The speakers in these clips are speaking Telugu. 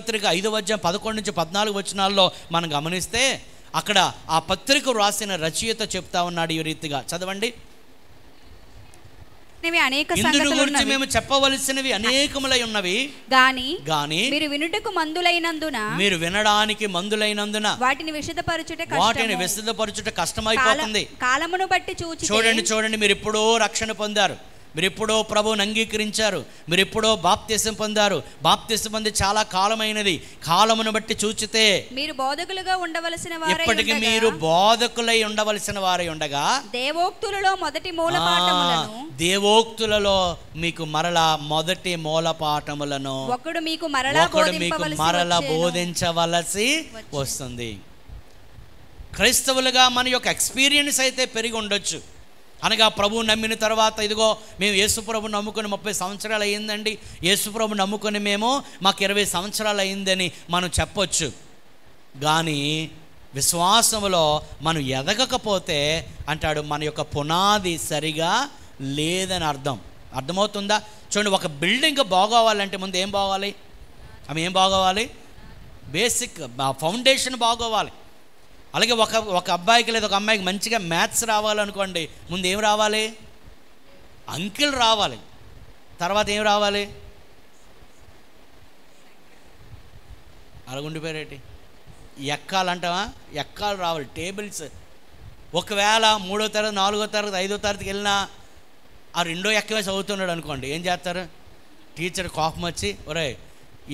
పత్రిక 5వ అధ్యాయం 11 నుంచి 14 వచనాల్లో మనం గమనిస్తే అక్కడ ఆ పత్రిక రాసిన రచయిత చెప్తా ఉన్నాడు ఈ రీతిగా. చదవండి. ఇందును గురించి మేము చెప్పవలసినవి అనేకములై ఉన్నవి గాని మీరు వినుటకు మందులైనందున, మీరు వినడానికి మందులైనందున వాటిని విశదపరచుట కష్టమైపోతుంది. కాలమును బట్టి చూడండి, మీరు ఎప్పుడో రక్షణ పొందారు, మీరు ఎప్పుడో ప్రభువుని అంగీకరించారు, మీరు ఎప్పుడో బాప్తిసం పొందారు, బాప్తిసం పొంది చాలా కాలమైనది. కాలమును బట్టి చూచితే మీరు బోధకులుగా ఉండవలసిన వారై ఇప్పటికి మీరు బోధకులై ఉండవలసిన వారై ఉండగా దేవోక్తులలో మొదటి మూలపాఠములను, దేవోక్తులలో మీకు మరలా మొదటి మూలపాఠములను ఒకడు మీకు మరలా బోధించవలసి వస్తుంది. క్రైస్తవులుగా మన యొక్క ఎక్స్పీరియన్స్ అయితే పెరిగి ఉండొచ్చు. అనగా ప్రభువు నమ్మిన తర్వాత ఇదిగో మేము యేసుప్రభు నమ్ముకొని 30 సంవత్సరాలు అయ్యిందండి, యేసుప్రభు నమ్ముకొని మాకు 20 సంవత్సరాలు అయిందని మనం చెప్పొచ్చు. కానీ విశ్వాసములో మనం ఎదగకపోతే అంటాడు మన యొక్క పునాది సరిగా లేదని అర్థమవుతుందా? చూడండి, ఒక బిల్డింగ్ బాగోవాలంటే ముందు ఏం బాగోవాలి? ఏం బాగోవాలి? Basic foundation బాగోవాలి. అలాగే ఒక అబ్బాయికి లేదా ఒక అమ్మాయికి మంచిగా మ్యాథ్స్ రావాలనుకోండి, ముందు ఏం రావాలి? అంకెలు రావాలి. తర్వాత ఏం రావాలి? అలాగుండిపోయారేటి ఎక్కాలంటావా? ఎక్కాలు రావాలి, టేబుల్స్. ఒకవేళ 3వ తరగతి 4వ తరగతి 5వ తరగతికి వెళ్ళినా ఆ 2వ ఎక్కవే చదువుతున్నాడు అనుకోండి, ఏం చేస్తారు? టీచర్ కోపం వచ్చి ఒరే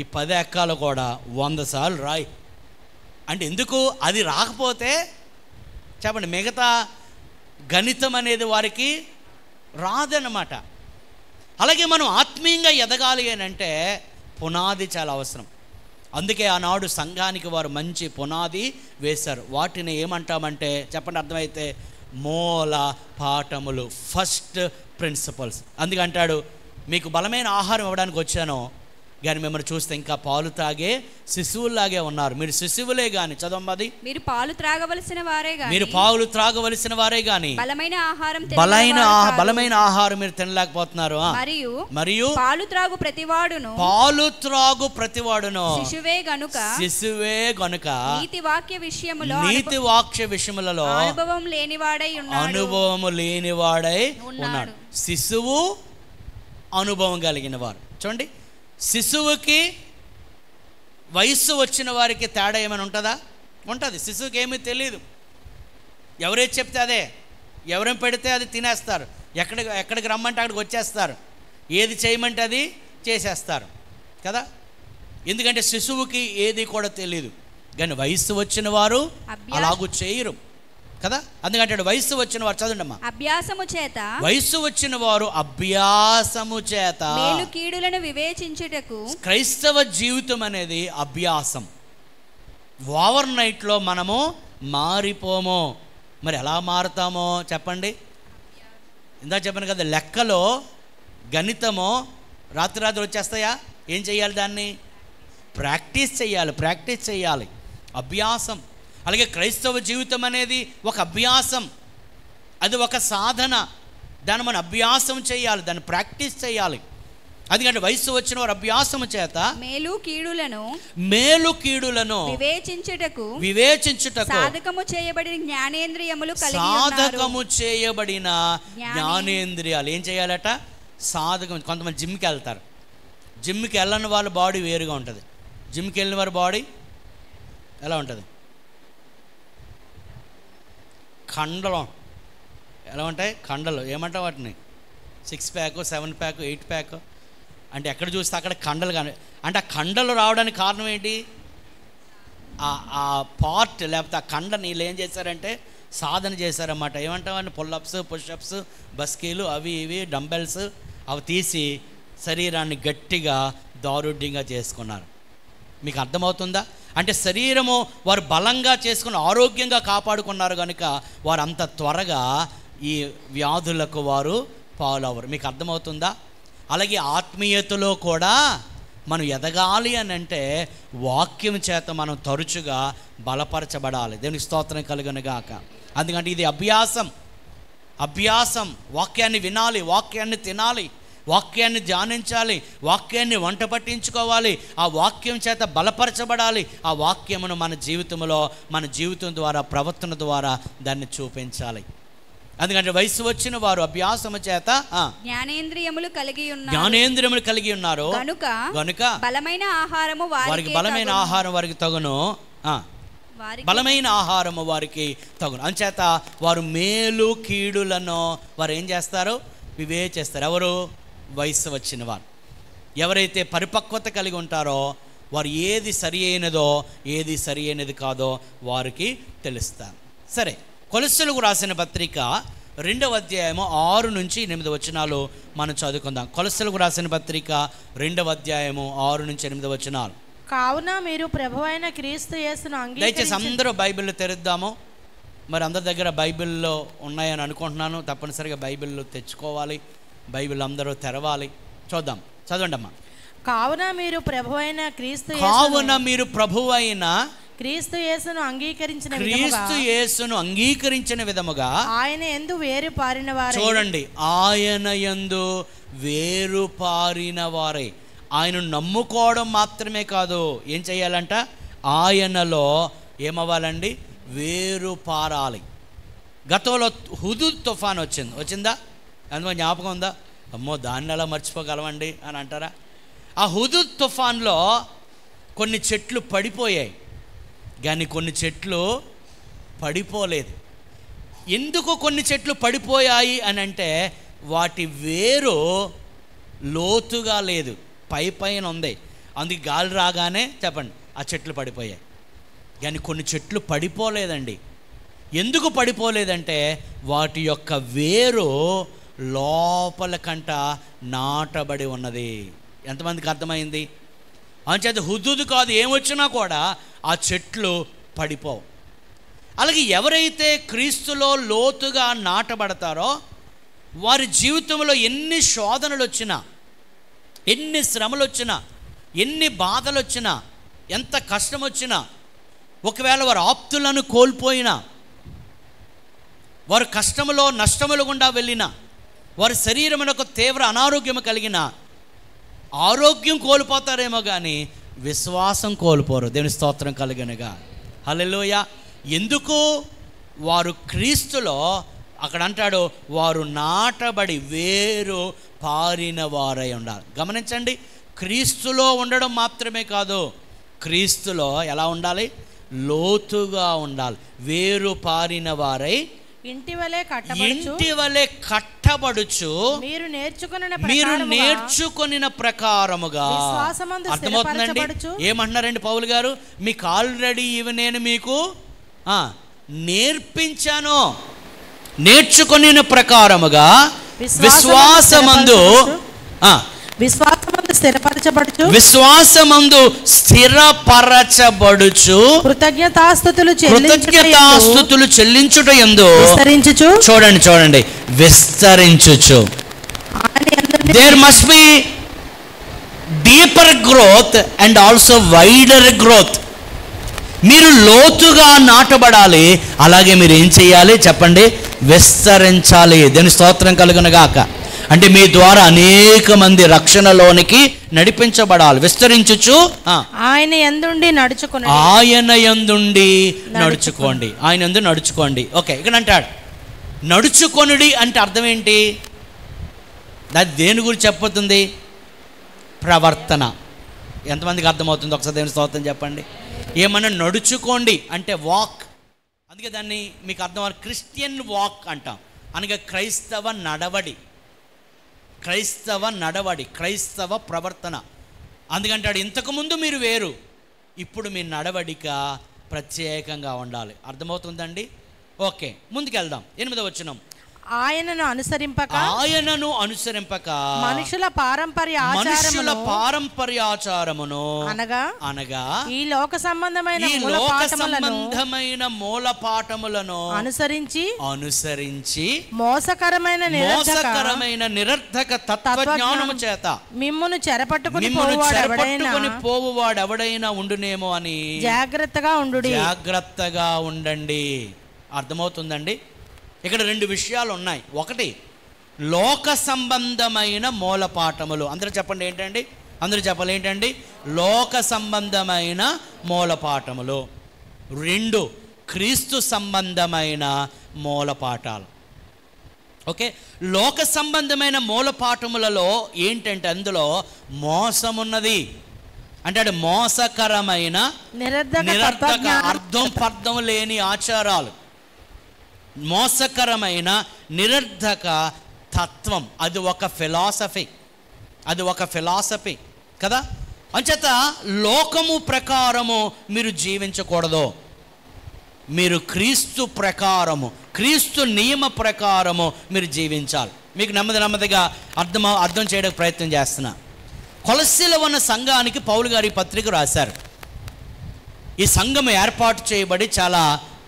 ఈ 10 ఎక్కాలు కూడా 100 సార్లు రాయి అంటే ఎందుకు? అది రాకపోతే చెప్పండి, మిగతా గణితం అనేది వారికి రాదన్నమాట. అలాగే మనం ఆత్మీయంగా ఎదగాలి అని అంటే పునాది చాలా అవసరం. అందుకే ఆనాడు సంఘానికి వారు మంచి పునాది వేశారు. వాటిని ఏమంటామంటే చెప్పండి, అర్థమైతే మూల పాఠములు, ఫస్ట్ ప్రిన్సిపల్స్. అందుకే అంటాడు మీకు బలమైన ఆహారం ఇవ్వడానికి వచ్చాను, కానీ మిమ్మల్ని చూస్తే ఇంకా పాలు తాగే శిశువుల్లాగే ఉన్నారు. మీరు శిశువులే గాని, చదవమ్మది, మీరు పాలు త్రాగవలసిన వారే గాని బలమైన ఆహారం మీరు తినలేకపోతున్నారు. మరియు పాలు త్రాగు ప్రతివాడును శిశువే గనుక నీతి వాక్య విషయములలో అనుభవము లేనివాడై ఉన్నాడు. శిశువు అనుభవం కలిగిన వారు. చూడండి, శిశువుకి వయస్సు వచ్చిన వారికి తేడా ఏమైనా ఉంటుందా? ఉంటుంది. శిశువుకి ఏమీ తెలియదు, ఎవరేది చెప్తే అదే, ఎవరేం పెడితే అది తినేస్తారు, ఎక్కడికి రమ్మంటే అక్కడికి వచ్చేస్తారు, ఏది చేయమంటే అది చేసేస్తారు కదా. ఎందుకంటే శిశువుకి ఏది కూడా తెలియదు. కానీ వయస్సు వచ్చిన వారు అలాగూ చేయరు కదా. అందుకంటే వయస్సు వచ్చిన వారు, చదవండమ్మా, వయస్సు వచ్చిన వారు అభ్యాసము చేత మేలు కీడులను వివేచించుటకు. క్రైస్తవ జీవితం అనేది అభ్యాసం. ఓవర్ నైట్లో మనము మారిపోము. మరి ఎలా మారుతామో చెప్పండి? ఇందా చెప్పాను కదా, లెక్కలో గణితమో రాత్రి వచ్చేస్తాయా? ఏం చేయాలి? దాన్ని ప్రాక్టీస్ చేయాలి. అభ్యాసం. అలాగే క్రైస్తవ జీవితం అనేది ఒక అభ్యాసం, అది ఒక సాధన. దాన్ని మనం అభ్యాసం చేయాలి, దాన్ని ప్రాక్టీస్ చేయాలి. అందుకంటే వయస్సు వచ్చిన వారు అభ్యాసము చేత మేలు కీడులను వివేచించుటకు సాధకము చేయబడిన జ్ఞానేంద్రియాలు ఏం చేయాలట? సాధకం. కొంతమంది జిమ్కి వెళ్తారు, జిమ్కి వెళ్ళని వాళ్ళ బాడీ వేరుగా ఉంటుంది, జిమ్కి వెళ్ళిన వారి బాడీ ఎలా ఉంటుంది? కండలం ఎలా ఉంటాయి? కండలు ఏమంటావు వాటిని? 6 ప్యాక్ 7 ప్యాక్ 8 ప్యాక్ అంటే ఎక్కడ చూస్తే అక్కడ కండలు. కానీ అంటే ఆ కండలు రావడానికి కారణం ఏంటి? ఆ పార్ట్ లేకపోతే ఆ కండ నీళ్ళు ఏం చేశారంటే సాధన చేశారన్నమాట. ఏమంటామని? పుల్లప్స్, పుషప్స్, బస్కీలు, అవి ఇవి డంబెల్స్ అవి తీసి శరీరాన్ని గట్టిగా దారుఢ్యంగా చేసుకున్నారు. మీకు అర్థమవుతుందా? అంటే శరీరము వారు బలంగా చేసుకుని ఆరోగ్యంగా కాపాడుకున్నారు కనుక వారు అంత త్వరగా ఈ వ్యాధులకు వారు పాలవరు. మీకు అర్థమవుతుందా? అలాగే ఆత్మీయతలో కూడా మనం ఎదగాలి అని అంటే వాక్యం చేత మనం తరచుగా బలపరచబడాలి. దేవునికి స్తోత్రం కలుగును గాక. అందుకంటే ఇది అభ్యాసం. వాక్యాన్ని వినాలి, వాక్యాన్ని తినాలి, వాక్యాన్ని ధ్యానించాలి, వాక్యాన్ని వంట పట్టించుకోవాలి, ఆ వాక్యం చేత బలపరచబడాలి. ఆ వాక్యమును మన జీవితంలో, మన జీవితం ద్వారా, ప్రవర్తన ద్వారా దాన్ని చూపించాలి. ఎందుకంటే వయసు వచ్చిన వారు అభ్యాసము చేత జ్ఞానేంద్రియములు కలిగి ఉన్నారు గనుక బలమైన ఆహారము వారికి బలమైన ఆహారం వారికి తగును, బలమైన ఆహారము వారికి తగును. అంచేత వారు మేలు కీడులను వారు ఏం చేస్తారు? వివేచిస్తారు. ఎవరు? వయసు వచ్చిన వారు. ఎవరైతే పరిపక్వత కలిగి ఉంటారో వారు ఏది సరి అయినదో ఏది సరి అయినది కాదో వారికి తెలుస్తారు. సరే, కొలస్సీలకు రాసిన పత్రిక 2వ అధ్యాయము 6 నుంచి 8 వచనాలు మనం చదువుకుందాం. కొలస్సీలకు రాసిన పత్రిక 2వ అధ్యాయము 6 నుంచి 8 వచనాలు. కావున మీరు ప్రభువైన క్రీస్తు యేసును దయచేసి అందరూ బైబిల్ తెరుద్దాము. మరి అందరి దగ్గర బైబిల్లో ఉన్నాయని అనుకుంటున్నాను. తప్పనిసరిగా బైబిల్ తెచ్చుకోవాలి, బైబిల్ అందరూ తెరవాలి. చూద్దాం, చదవండి అమ్మా. కావున మీరు ప్రభువైన క్రీస్తు యేసును అంగీకరించిన విధముగా ఆయన యందు వేరు పారిన వారే. చూడండి, ఆయన యందు వేరు పారిన వారే. ఆయన నమ్ముకోవడం మాత్రమే కాదు, ఏం చేయాలంట? ఆయనలో ఏమవ్వాలండి? వేరు పారాలి. గతంలో హుదూద్ తుఫాన్ వచ్చిందా? అందులో జ్ఞాపకం ఉందా? అమ్మో, దాన్ని ఎలా మర్చిపోగలమండి అని అంటారా? ఆ హుదూద్ తుఫాన్లో కొన్ని చెట్లు పడిపోయాయి, కానీ కొన్ని చెట్లు పడిపోలేదు. ఎందుకు కొన్ని చెట్లు పడిపోయాయి అని అంటే వాటి వేరు లోతుగా లేదు, పైన ఉంది. అందుకే గాలి రాగానే చెప్పండి ఆ చెట్లు పడిపోయాయి. కానీ కొన్ని చెట్లు పడిపోలేదండి. ఎందుకు పడిపోలేదంటే వాటి యొక్క వేరు లోపల కంట నాటబడి ఉన్నది. ఎంతమందికి అర్థమైంది? అంచేత హుదూద్ కాదు, ఏమొచ్చినా కూడా ఆ చెట్లు పడిపోవు. అలాగే ఎవరైతే క్రీస్తులో లోతుగా నాటబడతారో వారి జీవితంలో ఎన్ని శోధనలు వచ్చినా, ఎన్ని శ్రమలు వచ్చినా, ఎన్ని బాధలు వచ్చినా, ఎంత కష్టం వచ్చినా, ఒకవేళ వారు ఆప్తులను కోల్పోయినా, వారు కష్టములో నష్టములు గుండా వెళ్ళినా, వారి శరీరమునకు తీవ్ర అనారోగ్యం కలిగిన, ఆరోగ్యం కోల్పోతారేమో కానీ విశ్వాసం కోల్పోరు. దేవుని స్తోత్రం కలుగనగా. హల్లెలూయా. ఎందుకు? వారు క్రీస్తులో, అక్కడ అంటాడు, వారు నాటబడి వేరు పారిన వారై ఉండాలి. గమనించండి, క్రీస్తులో ఉండడం మాత్రమే కాదు, క్రీస్తులో ఎలా ఉండాలి? లోతుగా ఉండాలి. వేరు పారిన వారై ఇంటి వలె కట్టబడుచు మీరు నేర్చుకొనిన ప్రకారముగా. అర్థమవుతుందండి? ఏమంటున్నారండి పౌలు గారు? మీకు ఆల్రెడీ ఇవి నేను మీకు నేర్పించాను. నేర్చుకొనిన ప్రకారముగా విశ్వాసమందు స్థిరపరచబడుచు కృతజ్ఞతాస్తుతులు చెల్లించుట యందు విస్తరించుచు. చూడండి, విస్తరించుచు. There must be deeper growth and also wider growth. మీరు లోతుగా నాటబడాలి, అలాగే మీరు ఏం చేయాలి చెప్పండి? విస్తరించాలి. దేని స్తోత్రం కలుగునగాక. అంటే మీ ద్వారా అనేక మంది రక్షణలోనికి నడిపించబడాలి. విస్తరించుచు ఆయన యందుండి నడుచుకోండి. ఆయన యందు నడుచుకోండి. ఓకే, ఇక్కడ అంటాడు నడుచుకొనుడి అంటే అర్థం ఏంటి? అది దేని గురించి చెప్పబోతుంది? ప్రవర్తన. ఎంతమందికి అర్థమవుతుంది? ఒకసారి దేవుని స్తోత్రం చెప్పండి. ఏమన్నా నడుచుకోండి అంటే వాక్. అందుకే దాన్ని మీకు అర్థం క్రిస్టియన్ వాక్ అంటాం. అనగా క్రైస్తవ నడవడి, క్రైస్తవ ప్రవర్తన. అందుకంటాడు ఇంతకుముందు మీరు వేరు, ఇప్పుడు మీ నడవడిక ప్రత్యేకంగా ఉండాలి. అర్థమవుతుందండి? ఓకే, ముందుకెళ్దాం. 8వ వచనం. ఆయనను అనుసరింపక మనుషుల పారంపర్యాచారమును అనగా ఈ లోక సంబంధమైన మూల పాఠములను అనుసరించి మోసకరమైన నిరర్థక తత్వజ్ఞానము చేత మిమ్మును చెరపట్టుకుని పోవువాడెవడైనా ఉండునేమో అని జాగ్రత్తగా ఉండండి. అర్థమవుతుందండి? ఇక్కడ 2 విషయాలు ఉన్నాయి. ఒకటి, లోక సంబంధమైన మూలపాఠములు. అందరూ చెప్పండి ఏంటండి? అందరూ చెప్పాలి ఏంటండి? లోక సంబంధమైన మూలపాఠములు. 2 క్రీస్తు సంబంధమైన మూలపాఠాలు. ఓకే, లోక సంబంధమైన మూలపాఠములలో ఏంటంటే అందులో మోసమున్నది. అంటే అది మోసకరమైన నిరర్థక అర్థం పర్థం లేని ఆచారాలు, మోసకరమైన నిరర్థక తత్వం. అది ఒక ఫిలాసఫీ కదా. అంచేత లోకము ప్రకారము మీరు జీవించకూడదు. మీరు క్రీస్తు ప్రకారము, క్రీస్తు నియమ ప్రకారము మీరు జీవించాలి. మీకు నెమ్మదిగా అర్థం చేయడానికి ప్రయత్నం చేస్తున్నా. కొలస్సీలో ఉన్న సంఘానికి పౌలు గారి పత్రిక రాశారు. ఈ సంఘం ఏర్పాటు చేయబడి చాలా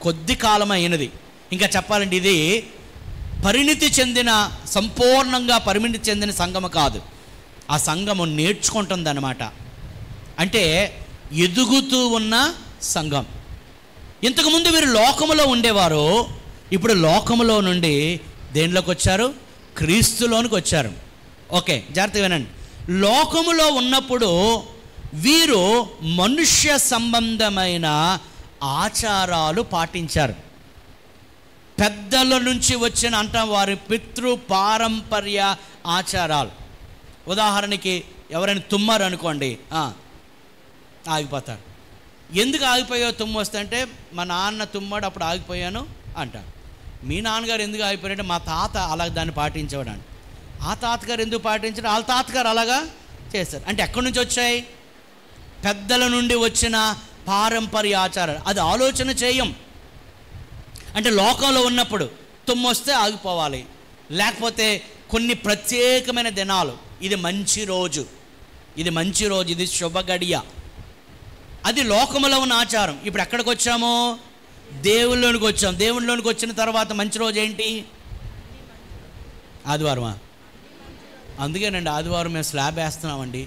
కొద్ది కాలం అయినది. ఇంకా చెప్పాలంటే ఇది సంపూర్ణంగా పరిణితి చెందిన సంఘము కాదు. ఆ సంఘము నేర్చుకుంటుంది అన్నమాట. అంటే ఎదుగుతూ ఉన్న సంఘం. ఇంతకుముందు వీరు లోకములో ఉండేవారు, ఇప్పుడు లోకములో నుండి దేనిలోకి వచ్చారు? క్రీస్తులోనికి వచ్చారు. ఓకే, జాగ్రత్తగా వినండి. లోకములో ఉన్నప్పుడు వీరు మనుష్య సంబంధమైన ఆచారాలు పాటించారు. పెద్దల నుంచి వచ్చిన అంటాం వారి పితృ పారంపర్య ఆచారాలు. ఉదాహరణకి ఎవరైనా తుమ్మారు అనుకోండి, ఆగిపోతారు. ఎందుకు ఆగిపోయావు తుమ్ము వస్తే అంటే మా నాన్న తుమ్మాడు అప్పుడు ఆగిపోయాను అంటారు. మీ నాన్నగారు ఎందుకు ఆగిపోయారంటే మా తాత అలా దాన్ని పాటించేవాడు అంట. ఆ తాతగారు ఎందుకు పాటించారు? వాళ్ళ తాతగారు అలాగా చేశారు. అంటే ఎక్కడి నుంచి వచ్చాయి? పెద్దల నుండి వచ్చిన పారంపర్య ఆచారాలు. అది ఆలోచన చేయం. అంటే లోకంలో ఉన్నప్పుడు తుమ్ము వస్తే ఆగిపోవాలి, లేకపోతే కొన్ని ప్రత్యేకమైన దినాలు, ఇది మంచి రోజు, ఇది శుభగడియ, అది లోకములో ఉన్న ఆచారం. ఇప్పుడు ఎక్కడికి వచ్చాము? దేవుళ్ళలోనికి వచ్చాం. దేవుళ్ళలోనికి వచ్చిన తర్వాత మంచి రోజు ఏంటి? ఆదివారమా? అందుకేనండి ఆదివారం మేము స్లాబ్ వేస్తున్నామండి.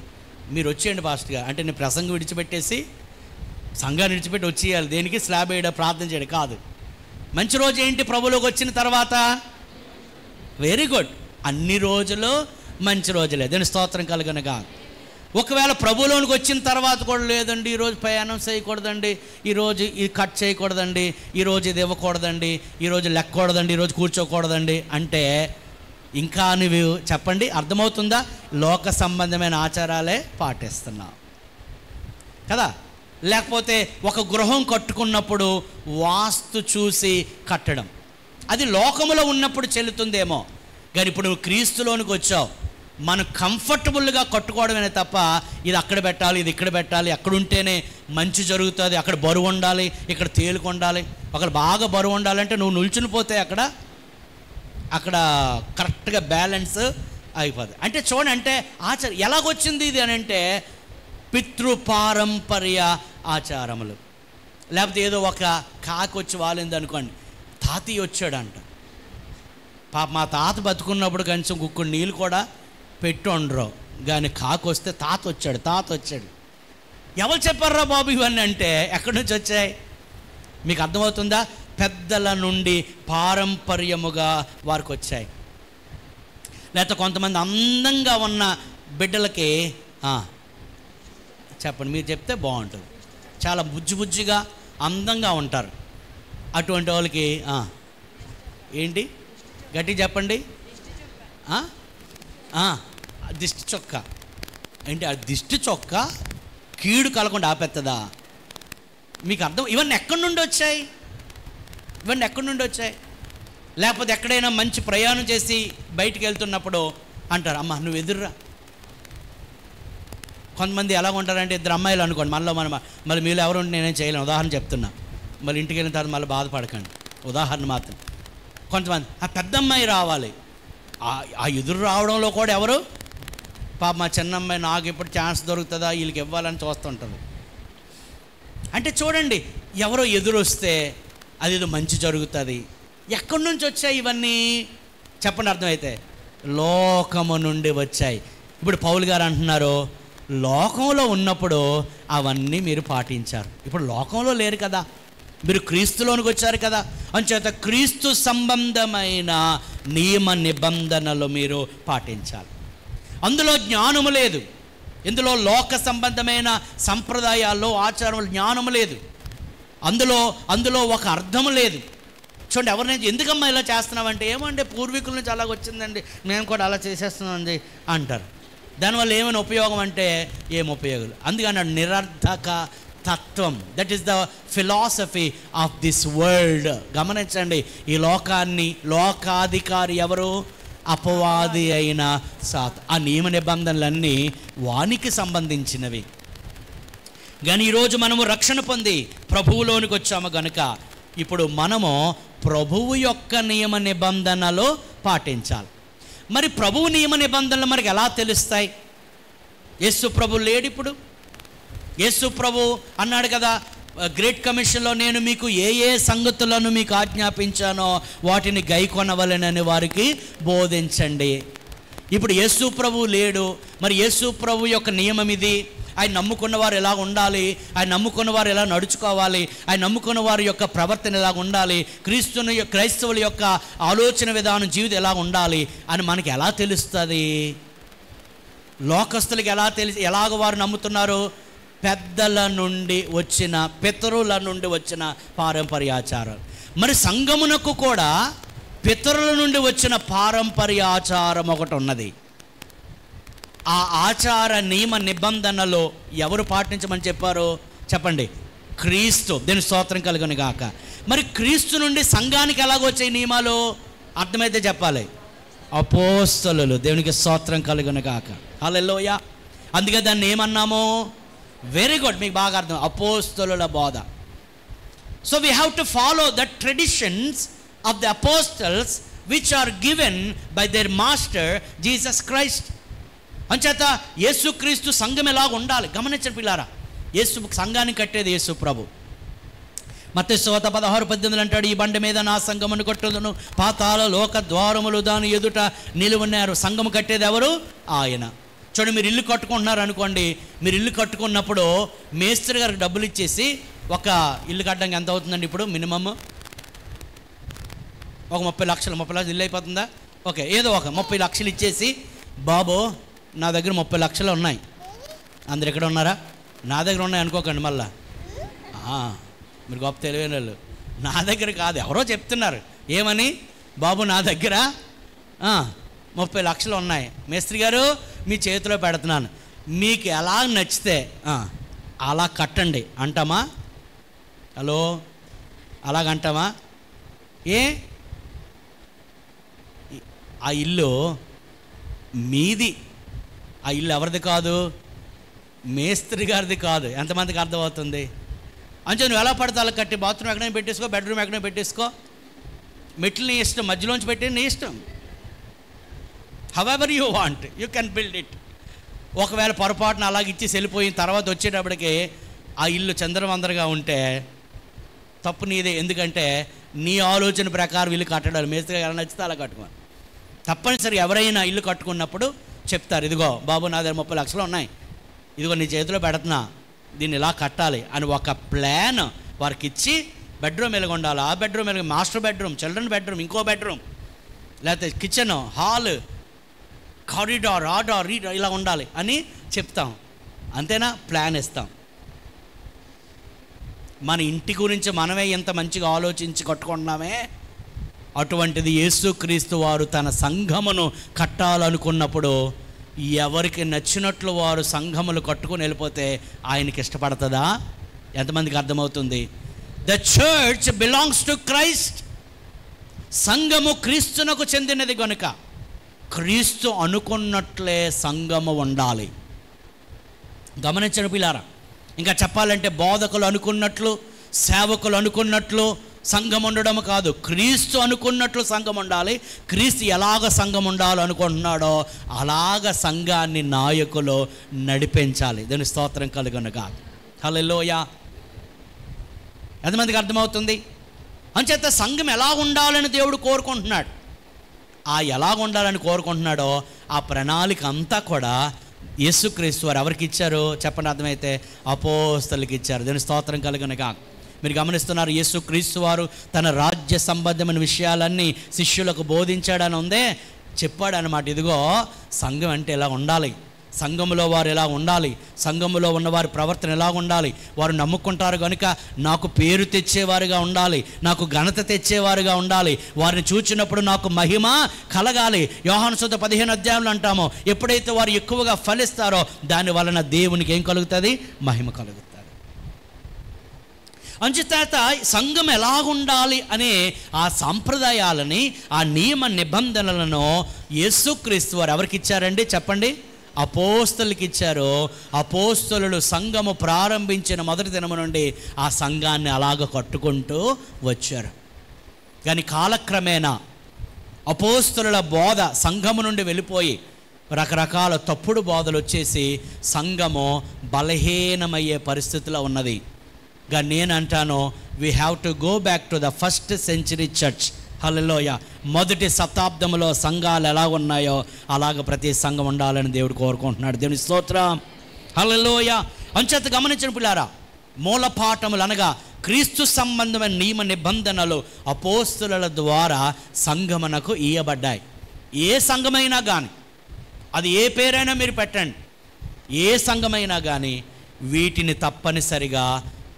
మీరు వచ్చేయండి పాస్టర్ గారు అంటే నేను ప్రసంగం విడిచిపెట్టేసి సంఘాన్ని విడిచిపెట్టి వచ్చేయాలి. దేనికి? స్లాబ్ వేయడం, ప్రార్థన చేయడం కాదు. మంచి రోజు ఏంటి? ప్రభులోకి వచ్చిన తర్వాత. Very good. అన్ని రోజులు మంచి రోజులే, దేని స్తోత్రం కలుగనగా. ఒకవేళ ప్రభులోనికి వచ్చిన తర్వాత కూడా లేదండి ఈరోజు ప్రయాణం చేయకూడదండి, ఈరోజు ఇది కట్ చేయకూడదండి, ఈరోజు ఇది ఇవ్వకూడదండి, ఈరోజు లెక్కకూడదండి, ఈరోజు కూర్చోకూడదండి అంటే ఇంకా నువ్వు చెప్పండి, అర్థమవుతుందా? లోక సంబంధమైన ఆచారాలే పాటిస్తున్నావు కదా. లేకపోతే ఒక గృహం కట్టుకున్నప్పుడు వాస్తు చూసి కట్టడం, అది లోకములో ఉన్నప్పుడు చెల్లుతుందేమో. కానీ ఇప్పుడు నువ్వు క్రీస్తులోనికి వచ్చావు, మనం కంఫర్టబుల్గా కట్టుకోవడమే తప్ప ఇది అక్కడ పెట్టాలి, ఇది ఇక్కడ పెట్టాలి, అక్కడ ఉంటేనే మంచి జరుగుతుంది, అక్కడ బరువు ఉండాలి, ఇక్కడ తేలిక ఉండాలి. ఒకరు బాగా బరువు ఉండాలంటే నువ్వు నిల్చుని పోతే అక్కడ కరెక్ట్గా బ్యాలెన్స్ అయిపోతుంది. అంటే చూడండి, అంటే ఆచారం ఎలాగొచ్చింది ఇది అని అంటే పితృపారంపర్య ఆచారములు. లేకపోతే ఏదో ఒక కాకి వచ్చి వాలింది అనుకోండి, తాతయ్య వచ్చాడంట, పాప మా తాత బతుకున్నప్పుడు కొంచెం కుక్కుడు నీళ్ళు కూడా పెట్టి ఉండరు, కానీ కాకి వస్తే తాత వచ్చాడు. ఎవరు చెప్పారా బాబు ఇవన్నీ అంటే ఎక్కడి నుంచి వచ్చాయి? మీకు అర్థమవుతుందా? పెద్దల నుండి పారంపర్యముగా వారికి వచ్చాయి. లేకపోతే కొంతమంది అందంగా ఉన్న బిడ్డలకి చెప్పండి, మీరు చెప్తే బాగుంటుంది, చాలా బుజ్జిగా అందంగా ఉంటారు. అటువంటి వాళ్ళకి ఏంటి గట్టి చెప్పండి, దిష్టి చొక్క ఏంటి? ఆ దిష్టి చొక్క కీడు కలకుండా ఆపెత్తదా? మీకు అర్థం? ఇవన్నీ ఎక్కడి నుండి వచ్చాయి? లేకపోతే ఎక్కడైనా మంచి ప్రయాణం చేసి బయటికి వెళ్తున్నప్పుడు అంటారు, అమ్మ నువ్వు ఎదురురా. కొంతమంది ఎలా ఉంటారంటే ఇద్దరు అమ్మాయిలు అనుకోండి, మళ్ళీ మీరు ఎవరు ఉంటే నేనేం చేయలేను, ఉదాహరణ చెప్తున్నా, మళ్ళీ ఇంటికి వెళ్ళిన తర్వాత మళ్ళీ బాధపడకండి, ఉదాహరణ మాత్రం. కొంతమంది ఆ పెద్ద అమ్మాయి రావాలి, ఆ ఎదురు రావడంలో కూడా ఎవరు పాప మా చిన్నమ్మాయి నాకు ఎప్పుడు ఛాన్స్ దొరుకుతుందా వీళ్ళకి ఇవ్వాలని చూస్తుంటుంది. అంటే చూడండి, ఎవరో ఎదురు వస్తే అదేదో మంచి జరుగుతుంది. ఎక్కడి నుంచి వచ్చాయి ఇవన్నీ చెప్పండి, అర్థమైతే లోకము నుండి వచ్చాయి. ఇప్పుడు పౌలు గారు అంటున్నారు, లోకంలో ఉన్నప్పుడు అవన్నీ మీరు పాటించారు, ఇప్పుడు లోకంలో లేరు కదా, మీరు క్రీస్తులోనికి వచ్చారు కదా. అంచేత క్రీస్తు సంబంధమైన నియమ నిబంధనలు మీరు పాటించాలి. అందులో జ్ఞానము లేదు, ఇందులో లోక సంబంధమైన సంప్రదాయాల్లో ఆచారములు జ్ఞానము లేదు, అందులో ఒక అర్థము లేదు. చూడండి, ఎవరినైనా ఎందుకమ్మా ఇలా చేస్తున్నామంటే, ఏమంటే పూర్వీకుల నుంచి అలాగ వచ్చిందండి, మేము కూడా అలా చేసేస్తున్నామండి అంటారు. దానివల్ల ఏమైనా ఉపయోగం అంటే ఏం ఉపయోగం. అందుకని నిరర్ధక తత్వం, that is the philosophy of this world. గమనించండి, ఈ లోకాధికారి ఎవరు? అపవాది అయిన సాతాను. ఆ నియమ నిబంధనలన్నీ వానికి సంబంధించినవి. కానీ ఈరోజు మనము రక్షణ పొంది ప్రభువులోనికి వచ్చాము కనుక ఇప్పుడు మనము ప్రభువు యొక్క నియమ నిబంధనలు పాటించాలి. మరి ప్రభువు నియమ నిబంధనలు మనకి ఎలా తెలుస్తాయి? యేసు ప్రభు లేడు. ఇప్పుడు యేసు ప్రభు అన్నాడు కదా గ్రేట్ కమిషన్లో, నేను మీకు ఏ ఏ సంగతులను మీకు ఆజ్ఞాపించానో వాటిని గైకొనవలెనని వారికి బోధించండి. ఇప్పుడు యేసు ప్రభు లేడు. మరి యేసు ప్రభు యొక్క నియమం ఇది. ఆయన నమ్ముకున్న వారు ఎలా ఉండాలి, ఆయన నమ్ముకున్న వారు ఎలా నడుచుకోవాలి, ఆయన నమ్ముకున్న వారి యొక్క ప్రవర్తన ఎలా ఉండాలి, క్రైస్తవుల యొక్క ఆలోచన విధానం, జీవితం ఎలా ఉండాలి అని మనకి ఎలా తెలుస్తుంది? లోకస్తులకి ఎలాగ వారు నమ్ముతున్నారు? పెద్దల నుండి వచ్చిన, పితరుల నుండి వచ్చిన పారంపర్యాచారం. మరి సంఘమునకు కూడా పితరుల నుండి వచ్చిన పారంపర్యాచారం ఒకటి ఉన్నది. ఆ ఆచార నియమ నిబంధనలు ఎవరు పాటించమని చెప్పారో చెప్పండి? క్రీస్తు. దీని స్తోత్రం కలుగును గాక. మరి క్రీస్తు నుండి సంఘానికి ఎలాగొచ్చాయి నియమాలు? అర్థమైతే చెప్పాలి. అపోస్తలులు. దేవునికి స్తోత్రం కలుగును గాక. హల్లెలూయా. అందుకే దాన్ని ఏమన్నాము? వెరీ గుడ్, మీకు బాగా అర్థం. అపోస్తలుల బోధ. So we have to follow the traditions of the apostles which are given by their master Jesus Christ. అంచేత యేసుక్రీస్తు సంఘం ఎలాగ ఉండాలి గమనించండి పిల్లారా. సంఘాన్ని కట్టేది యేసు ప్రభు. మత్తయి సువార్త 16:18 అంటాడు, ఈ బండ మీద నా సంఘమును కట్టుదును, పాతాళ లోక ద్వారములు దాని ఎదుట నిలువన్నారు. సంఘము కట్టేది ఎవరు? ఆయన. చూడండి, మీరు ఇల్లు కట్టుకుంటున్నారు అనుకోండి. మీరు ఇల్లు కట్టుకున్నప్పుడు మేస్త్రి గారికి డబ్బులు ఇచ్చేసి, ఒక ఇల్లు కట్టడానికి ఎంత అవుతుందండి ఇప్పుడు మినిమమ్? ఒక 30 లక్షలు ఇల్లు అయిపోతుందా? ఓకే, ఏదో ఒక 30 లక్షలు ఇచ్చేసి, బాబు నా దగ్గర 30 లక్షలు ఉన్నాయి. అందరు ఎక్కడ ఉన్నారా? నా దగ్గర ఉన్నాయి అనుకోకండి. మళ్ళా మీరు గొప్ప తెలివైన వాళ్ళు. నా దగ్గర కాదు, ఎవరో చెప్తున్నారు. ఏమని? బాబు నా దగ్గర 30 లక్షలు ఉన్నాయి, మేస్త్రి గారు మీ చేతిలో పెడుతున్నాను, మీకు ఎలా నచ్చితే అలా కట్టండి అంటామా? హలో, అలాగంటామా? ఆ ఇల్లు మీది, ఆ ఇల్లు ఎవరిది కాదు? మేస్త్రి గారిది కాదు. ఎంతమందికి అర్థమవుతుంది? అంటే నువ్వు ఎలా పడితే అలా కట్టి, బాత్రూమ్ ఎక్కడైనా పెట్టేసుకో, బెడ్రూమ్ ఎక్కడైనా పెట్టేసుకో, మెట్లు నీ ఇష్టం, మధ్యలోంచి పెట్టి నీ ఇష్టం. However you want you can build it. ఒకవేళ పొరపాటున అలాగ ఇచ్చి వెళ్ళిపోయిన తర్వాత వచ్చేటప్పటికి ఆ ఇల్లు చందరవందరగా ఉంటే తప్పు నీదే. ఎందుకంటే నీ ఆలోచన ప్రకారం ఇల్లు కట్టడాలు మేస్త్రి ఎలా నచ్చితే అలా కట్టుకోవాలి. తప్పనిసరిగా ఎవరైనా ఇల్లు కట్టుకున్నప్పుడు చెప్తారు, ఇదిగో బాబు నా దగ్గర 30 లక్షలు ఉన్నాయి, ఇదిగో నీ చేతిలో పెడుతున్నా, దీన్ని ఇలా కట్టాలి అని ఒక ప్లాన్ వారికి ఇచ్చి, బెడ్రూమ్ ఎలాగ ఉండాలి, ఆ బెడ్రూమ్ ఎలాగ, మాస్టర్ బెడ్రూమ్, చిల్డ్రన్ బెడ్రూమ్, ఇంకో బెడ్రూమ్, లేకపోతే కిచెన్, హాల్, కారిడార్, ఆడార్, ఇలా ఉండాలి అని చెప్తాం. అంతేనా? ప్లాన్ ఇస్తాం. మన ఇంటి గురించి మనమే ఎంత మంచిగా ఆలోచించి కట్టుకుంటున్నామే, అటువంటిది యేసుక్రీస్తు వారు తన సంఘమును కట్టాలనుకున్నప్పుడు ఎవరికి నచ్చినట్లు వారు సంఘములు కట్టుకుని వెళ్ళిపోతే ఆయనకి ఇష్టపడుతుందా? ఎంతమందికి అర్థమవుతుంది? The church belongs to Christ. సంఘము క్రీస్తునకు చెందినది కనుక క్రీస్తు అనుకున్నట్లే సంఘము ఉండాలి. గమనించండి పిల్లారా. ఇంకా చెప్పాలంటే బోధకులు అనుకున్నట్లు, సేవకులు అనుకున్నట్లు సంఘం ఉండడం కాదు, క్రీస్తు అనుకున్నట్లు సంఘం ఉండాలి. క్రీస్తు ఎలాగ సంఘం ఉండాలనుకుంటున్నాడో అలాగ సంఘాన్ని నాయకులు నడిపించాలి. దాని స్తోత్రం కలుగునుగా. హల్లెలూయా. ఎంతమందికి అర్థమవుతుంది? అంచేత సంఘం ఎలా ఉండాలని దేవుడు కోరుకుంటున్నాడు. ఆ ఎలాగ ఉండాలని కోరుకుంటున్నాడో ఆ ప్రణాళిక అంతా కూడా యేసుక్రీస్తు వారు ఎవరికి ఇచ్చారు చెప్పండి? అర్థమైతే అపోస్తలుకి ఇచ్చారు. దాని స్తోత్రం కలుగునుగా. మీరు గమనిస్తున్నారు, యేసుక్రీస్తు వారు తన రాజ్య సంబంధమైన విషయాలన్నీ శిష్యులకు బోధించాడని ఉందే, చెప్పాడనమాట. ఇదిగో సంఘం అంటే ఎలా ఉండాలి, సంఘములో వారు ఎలా ఉండాలి, సంఘములో ఉన్నవారి ప్రవర్తన ఎలా ఉండాలి, వారు నమ్ముకుంటారు కనుక నాకు పేరు తెచ్చేవారుగా ఉండాలి, నాకు ఘనత తెచ్చేవారుగా ఉండాలి, వారిని చూచినప్పుడు నాకు మహిమ కలగాలి. యోహాను సువార్త 15 అధ్యాయంలో అంటాము, ఎప్పుడైతే వారు ఎక్కువగా ఫలిస్తారో దాని వలన దేవునికి ఏం కలుగుతుంది? మహిమ కలుగుతుంది. అంచేత సంఘం ఎలాగుండాలి అనే ఆ సాంప్రదాయాలని, ఆ నియమ నిబంధనలను యేసుక్రీస్తు వారు ఎవరికి ఇచ్చారండి చెప్పండి? అపోస్తలుకి ఇచ్చారు. అపోస్తలులు సంఘము ప్రారంభించిన మొదటి దినము నుండి ఆ సంఘాన్ని అలాగ కట్టుకుంటూ వచ్చారు. కానీ కాలక్రమేణా అపోస్తలుల బోధ సంఘము నుండి వెళ్ళిపోయి రకరకాల తప్పుడు బోధలు వచ్చేసి సంఘము బలహీనమయ్యే పరిస్థితిలో ఉన్నది. కానీ నేను అంటాను, we have to go back to the first century church. Hallelujah. మొదటి శతాబ్దంలో సంఘాలు ఎలా ఉన్నాయో అలాగ ప్రతి సంఘం ఉండాలని దేవుడు కోరుకుంటున్నాడు. దేవుని స్తోత్రం. హల్లెలూయా. అంచేత గమనించిన పిల్లారా, మూలపాఠములు అనగా క్రీస్తు సంబంధమైన నియమ నిబంధనలు అపోస్తలుల ద్వారా సంఘమునకు ఇయ్యబడ్డాయి. ఏ సంఘమైనా కానీ, అది ఏ పేరైనా మీరు పెట్టండి, ఏ సంఘమైనా కానీ వీటిని తప్పనిసరిగా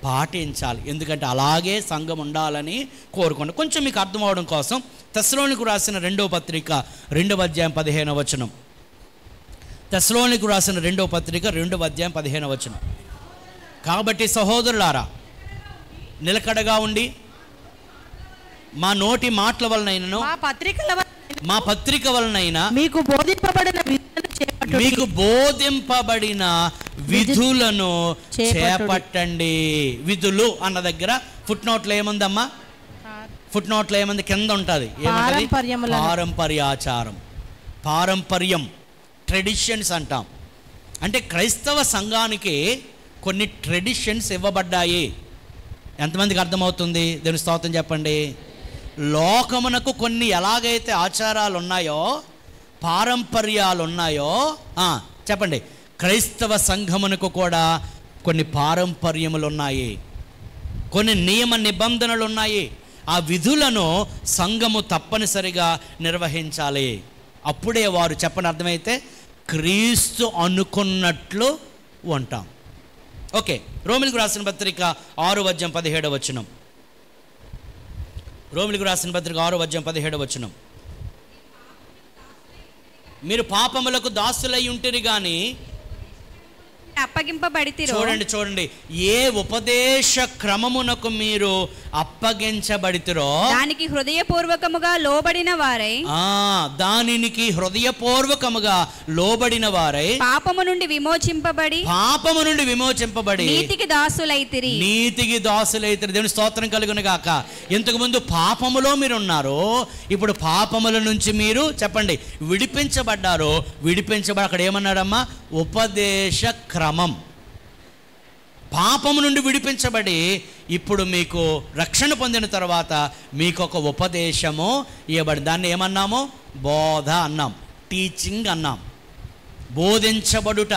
పాటించాలి. ఎందుకంటే అలాగే సంఘం ఉండాలని కోరుకోండి. కొంచెం మీకు అర్థం అవడం కోసం తెస్సలోనికు రాసిన 2వ పత్రిక 2వ అధ్యాయం 15వ వచనం. తెస్సలోనికు రాసిన 2వ పత్రిక 2వ అధ్యాయం 15వ వచనం. కాబట్టి సహోదరులారా, నిలకడగా ఉండి మా నోటి మాటల వలనైనను మా పత్రిక వలనైనా మీకు బోధింపబడిన విధులను చేపట్టండి. విధులు అన్న దగ్గర ఫుట్ నోట్లో ఏముందమ్మా? ఫుట్ నోట్లో ఏముంది? కింద ఉంటుంది. ఏమంటది? పారంపర్యాచారం, పారంపర్యం, ట్రెడిషన్స్ అంటాం. అంటే క్రైస్తవ సంఘానికి కొన్ని ట్రెడిషన్స్ ఇవ్వబడ్డాయి. ఎంతమందికి అర్థమవుతుంది? దేవుని స్తోత్రం చెప్పండి. లోకమునకు కొన్ని ఎలాగైతే ఆచారాలు ఉన్నాయో, పారంపర్యాలు ఉన్నాయో, చెప్పండి, క్రైస్తవ సంఘమునకు కూడా కొన్ని పారంపర్యములు ఉన్నాయి, కొన్ని నియమ నిబంధనలు ఉన్నాయి. ఆ విధులను సంఘము తప్పనిసరిగా నిర్వహించాలి. అప్పుడే వారు, చెప్పండి అర్థమైతే, క్రీస్తు అనుకున్నట్లు ఉంటాం. ఓకే, రోమిలకు రాసిన పత్రిక 6వ అధ్యాయం 17వ వచనం. రోమిలకు రాసిన పత్రిక 6వ అధ్యాయం 17వ వచనం. మీరు పాపములకు దాసులై ఉంటిరి గాని అప్పగింపబడితిరో. చూడండి, ఏ ఉపదేశ క్రమమునకు మీరు అప్పగించబడితిరో దానికి హృదయపూర్వకముగా లోబడిన వారై, దానికి హృదయపూర్వకముగా లోబడిన వారై పాపము నుండి విమోచింపబడి నీతికి దాసులైతిరి. దేవుని స్తోత్రం కలుగును గాక. ఇంతకు ముందు పాపములో మీరు ఉన్నారు, ఇప్పుడు పాపముల నుంచి మీరు, చెప్పండి, విడిపించబడ్డారు. అక్కడ ఏమన్నాడమ్మా? ఉపదేశ క్రమం. పాపము నుండి విడిపించబడి ఇప్పుడు మీకు రక్షణ పొందిన తర్వాత మీకు ఒక ఉపదేశము ఇవ్వబడి, దాన్ని ఏమన్నాము? బోధ అన్నాం, టీచింగ్ అన్నాం, బోధించబడుట.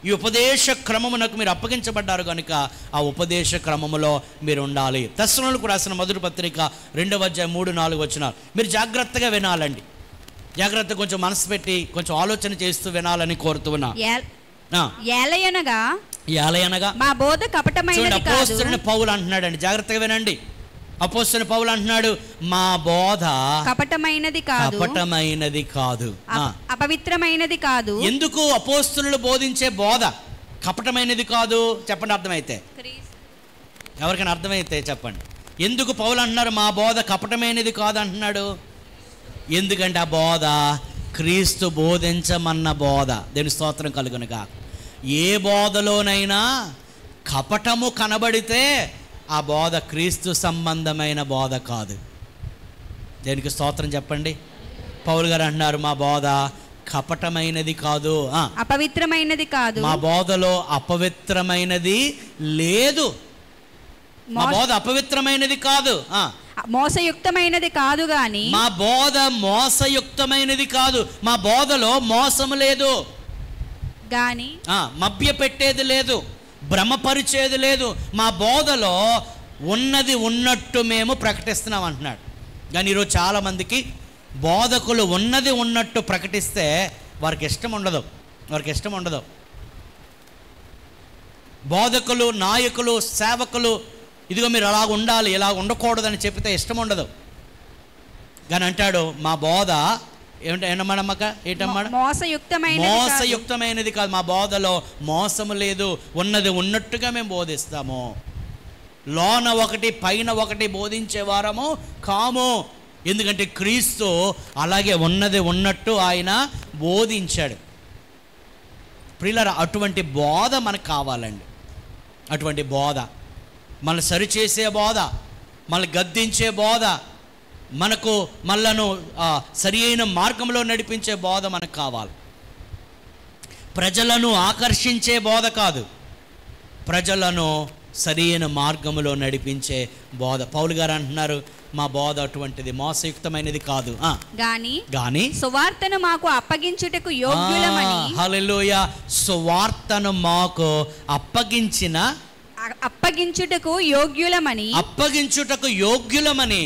ఈ ఉపదేశ క్రమమునకు మీరు అప్పగించబడ్డారు కనుక ఆ ఉపదేశ క్రమములో మీరు ఉండాలి. తెస్సలోనికు రాసిన మొదటి పత్రిక 2వ అధ్యాయం 3-4 వచనాలు మీరు జాగ్రత్తగా వినాలండి. జాగ్రత్తగా కొంచెం మనసు పెట్టి కొంచెం ఆలోచన చేస్తూ వినాలని కోరుతున్నా. ఏలయనగా మా బోధ కపటమైనది కాదు. అపోస్తలుడైన పౌలు అంటున్నాడండి, జాగ్రత్తగా వినండి. అపోస్తలుడైన పౌలు అంటున్నాడు, మా బోధ కపటమైనది కాదు, అపవిత్రమైనది కాదు. ఎందుకు అపోస్తలులు బోధించే బోధ కపటమైనది కాదు? చెప్పండి అర్థమైతే, ఎవరికైనా అర్థమైతే చెప్పండి. ఎందుకు పౌలు అంటున్నారు మా బోధ కపటమైనది కాదు అంటున్నాడు? ఎందుకంటే ఆ బోధ క్రీస్తు బోధించమన్న బోధ. దేవుని స్తోత్రం కలుగునుగా. ఏ బోధలోనైనా కపటము కనబడితే ఆ బోధ క్రీస్తు సంబంధమైన బోధ కాదు. దేనికి స్తోత్రం చెప్పండి. పౌలు గారు అంటున్నారు మా బోధ కపటమైనది కాదు, అపవిత్రమైనది కాదు. మా బోధలో అపవిత్రమైనది లేదు. మా బోధ అపవిత్రమైనది కాదు, మోసయుక్తమైనది కాదు. గాని మా బోధ మోసయుక్తమైనది కాదు. మా బోధలో మోసము లేదు, గాని మభ్య పెట్టేది లేదు, భ్రమపరిచేది లేదు. మా బోధలో ఉన్నది ఉన్నట్టు మేము ప్రకటిస్తున్నాం అంటున్నాడు. కానీ ఈరోజు చాలామందికి బోధకులు ఉన్నది ఉన్నట్టు ప్రకటిస్తే వారికి ఇష్టం ఉండదు. బోధకులు, నాయకులు, సేవకులు ఇదిగో మీరు అలా ఉండాలి, ఇలా ఉండకూడదని చెప్తే ఇష్టం ఉండదు. కానీ అంటాడు మా బోధ ఏంటమ్మా మోసయుక్తమైనది కాదు, మా బోధలో మోసము లేదు, ఉన్నది ఉన్నట్టుగా మేము బోధిస్తాము. లోన ఒకటి పైన ఒకటి బోధించేవారము కాము. ఎందుకంటే క్రీస్తు అలాగే ఉన్నది ఉన్నట్టు ఆయన బోధించాడు. ప్రియులారా, అటువంటి బోధ మనకు కావాలండి. అటువంటి బోధ, మన సరిచేసే బోధ, మన గద్దించే బోధ, మనకు మనలను సరి అయిన మార్గంలో నడిపించే బోధ మనకు కావాలి. ప్రజలను ఆకర్షించే బోధ కాదు, ప్రజలను సరైన మార్గంలో నడిపించే బోధ. పౌలు గారు అంటున్నారు మా బోధ అటువంటిది, మోసయుక్తమైనది కాదు. గాని సువార్తను మాకు అప్పగించుటకు యోగ్యులమని, హల్లెలూయా, సువార్తను మాకు అప్పగించుటకు యోగ్యులమని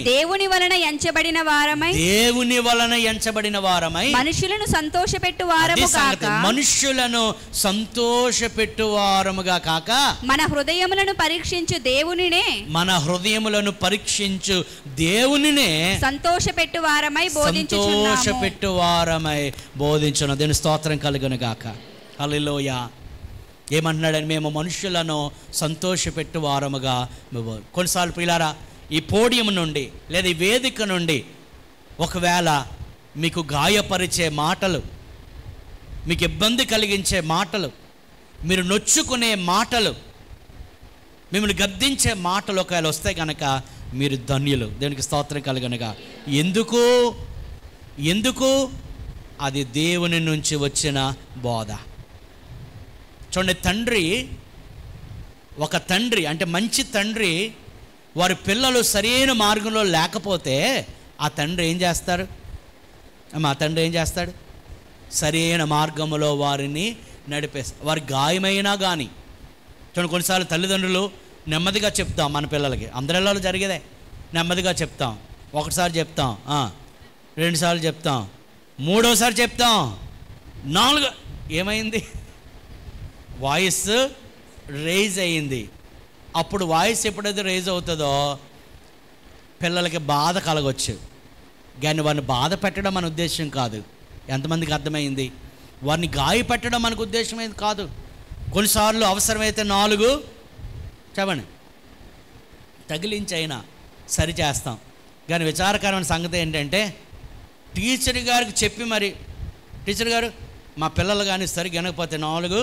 దేవుని వలన ఎంచబడిన వారమై మనుషులను సంతోషపెట్టువారముగా కాక మన హృదయములను పరీక్షించు దేవునినే సంతోషపెట్టువారమై బోధించును. దేవుని స్తోత్రం కలుగును గాక. హల్లెలూయా. ఏమంటున్నాడని, మేము మనుషులను సంతోషపెట్టువారముగా. కొన్నిసార్లు ప్రియులారా, ఈ పోడియం నుండి లేదా ఈ వేదిక నుండి ఒకవేళ మీకు గాయపరిచే మాటలు, మీకు ఇబ్బంది కలిగించే మాటలు, మీరు నొచ్చుకునే మాటలు, మిమ్మల్ని గద్దించే మాటలు ఒకవేళ వస్తే కనుక మీరు ధన్యులు. దేవునికి స్తోత్రం కలుగనగా. ఎందుకు అది దేవుని నుంచి వచ్చిన బోధ. చూడండి, ఒక తండ్రి అంటే మంచి తండ్రి వారి పిల్లలు సరైన మార్గంలో లేకపోతే ఆ తండ్రి ఏం చేస్తాడు? సరైన మార్గంలో వారిని నడిపేస్తారు. వారి గాయమైనా కానీ. చూడండి, కొన్నిసార్లు తల్లిదండ్రులు నెమ్మదిగా చెప్తాం మన పిల్లలకి, అందరిలో జరిగేదే. నెమ్మదిగా చెప్తాం, ఒకసారి చెప్తాం, రెండుసార్లు చెప్తాం, మూడోసారి చెప్తాం, ఏమైంది? వాయిస్ రైజ్ అయ్యింది. అప్పుడు వాయిస్ ఎప్పుడైతే రైజ్ అవుతుందో పిల్లలకి బాధ కలగవచ్చు. కానీ వారిని బాధ పెట్టడం మన ఉద్దేశం కాదు. ఎంతమందికి అర్థమైంది? వారిని గాయపెట్టడం మనకు ఉద్దేశమైంది కాదు. కొన్నిసార్లు అవసరమైతే 4 చెప్పండి తగిలించైనా సరి చేస్తాం. కానీ విచారకరమైన సంగతి ఏంటంటే, టీచర్ గారికి చెప్పి మరి, టీచర్ గారు మా పిల్లలు కానీ సరిగ్గా వినకపోతే 4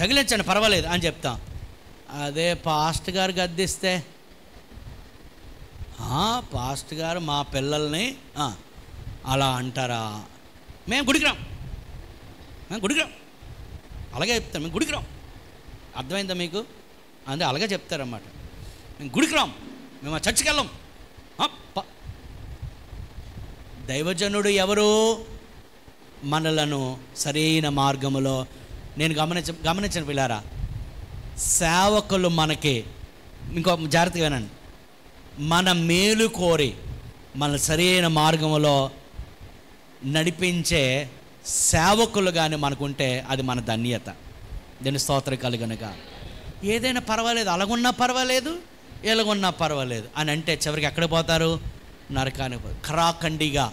తగిలించండి పర్వాలేదు అని చెప్తాం. అదే పాస్ట్ గారు గద్దిస్తే, పాస్ట్ గారు మా పిల్లల్ని అలా అంటారా? మేము గుడికి రాం అలాగే చెప్తాం. మేము గుడికి రాం. అర్థమైందా మీకు? అంటే అలాగే చెప్తారన్నమాట. మేము గుడికి రాం, మేము ఆ చర్చికి వెళ్ళాం. దైవజనుడు ఎవరు? మనలను సరైన మార్గములో. నేను గమనించిన పిల్లారా, సేవకులు మనకి ఇంకో జాగ్రత్తగా వినండి, మన మేలు కోరి మన సరైన మార్గంలో నడిపించే సేవకులు కానీ మనకుంటే అది మన ధన్యత. దీని స్తోత్రం కలుగనగా. ఏదైనా పర్వాలేదు, అలాగున్నా పర్వాలేదు, ఎలాగున్నా పర్వాలేదు అని అంటే చివరికి ఎక్కడ పోతారు? నరకానికి పోతారు. ఖరాఖండిగా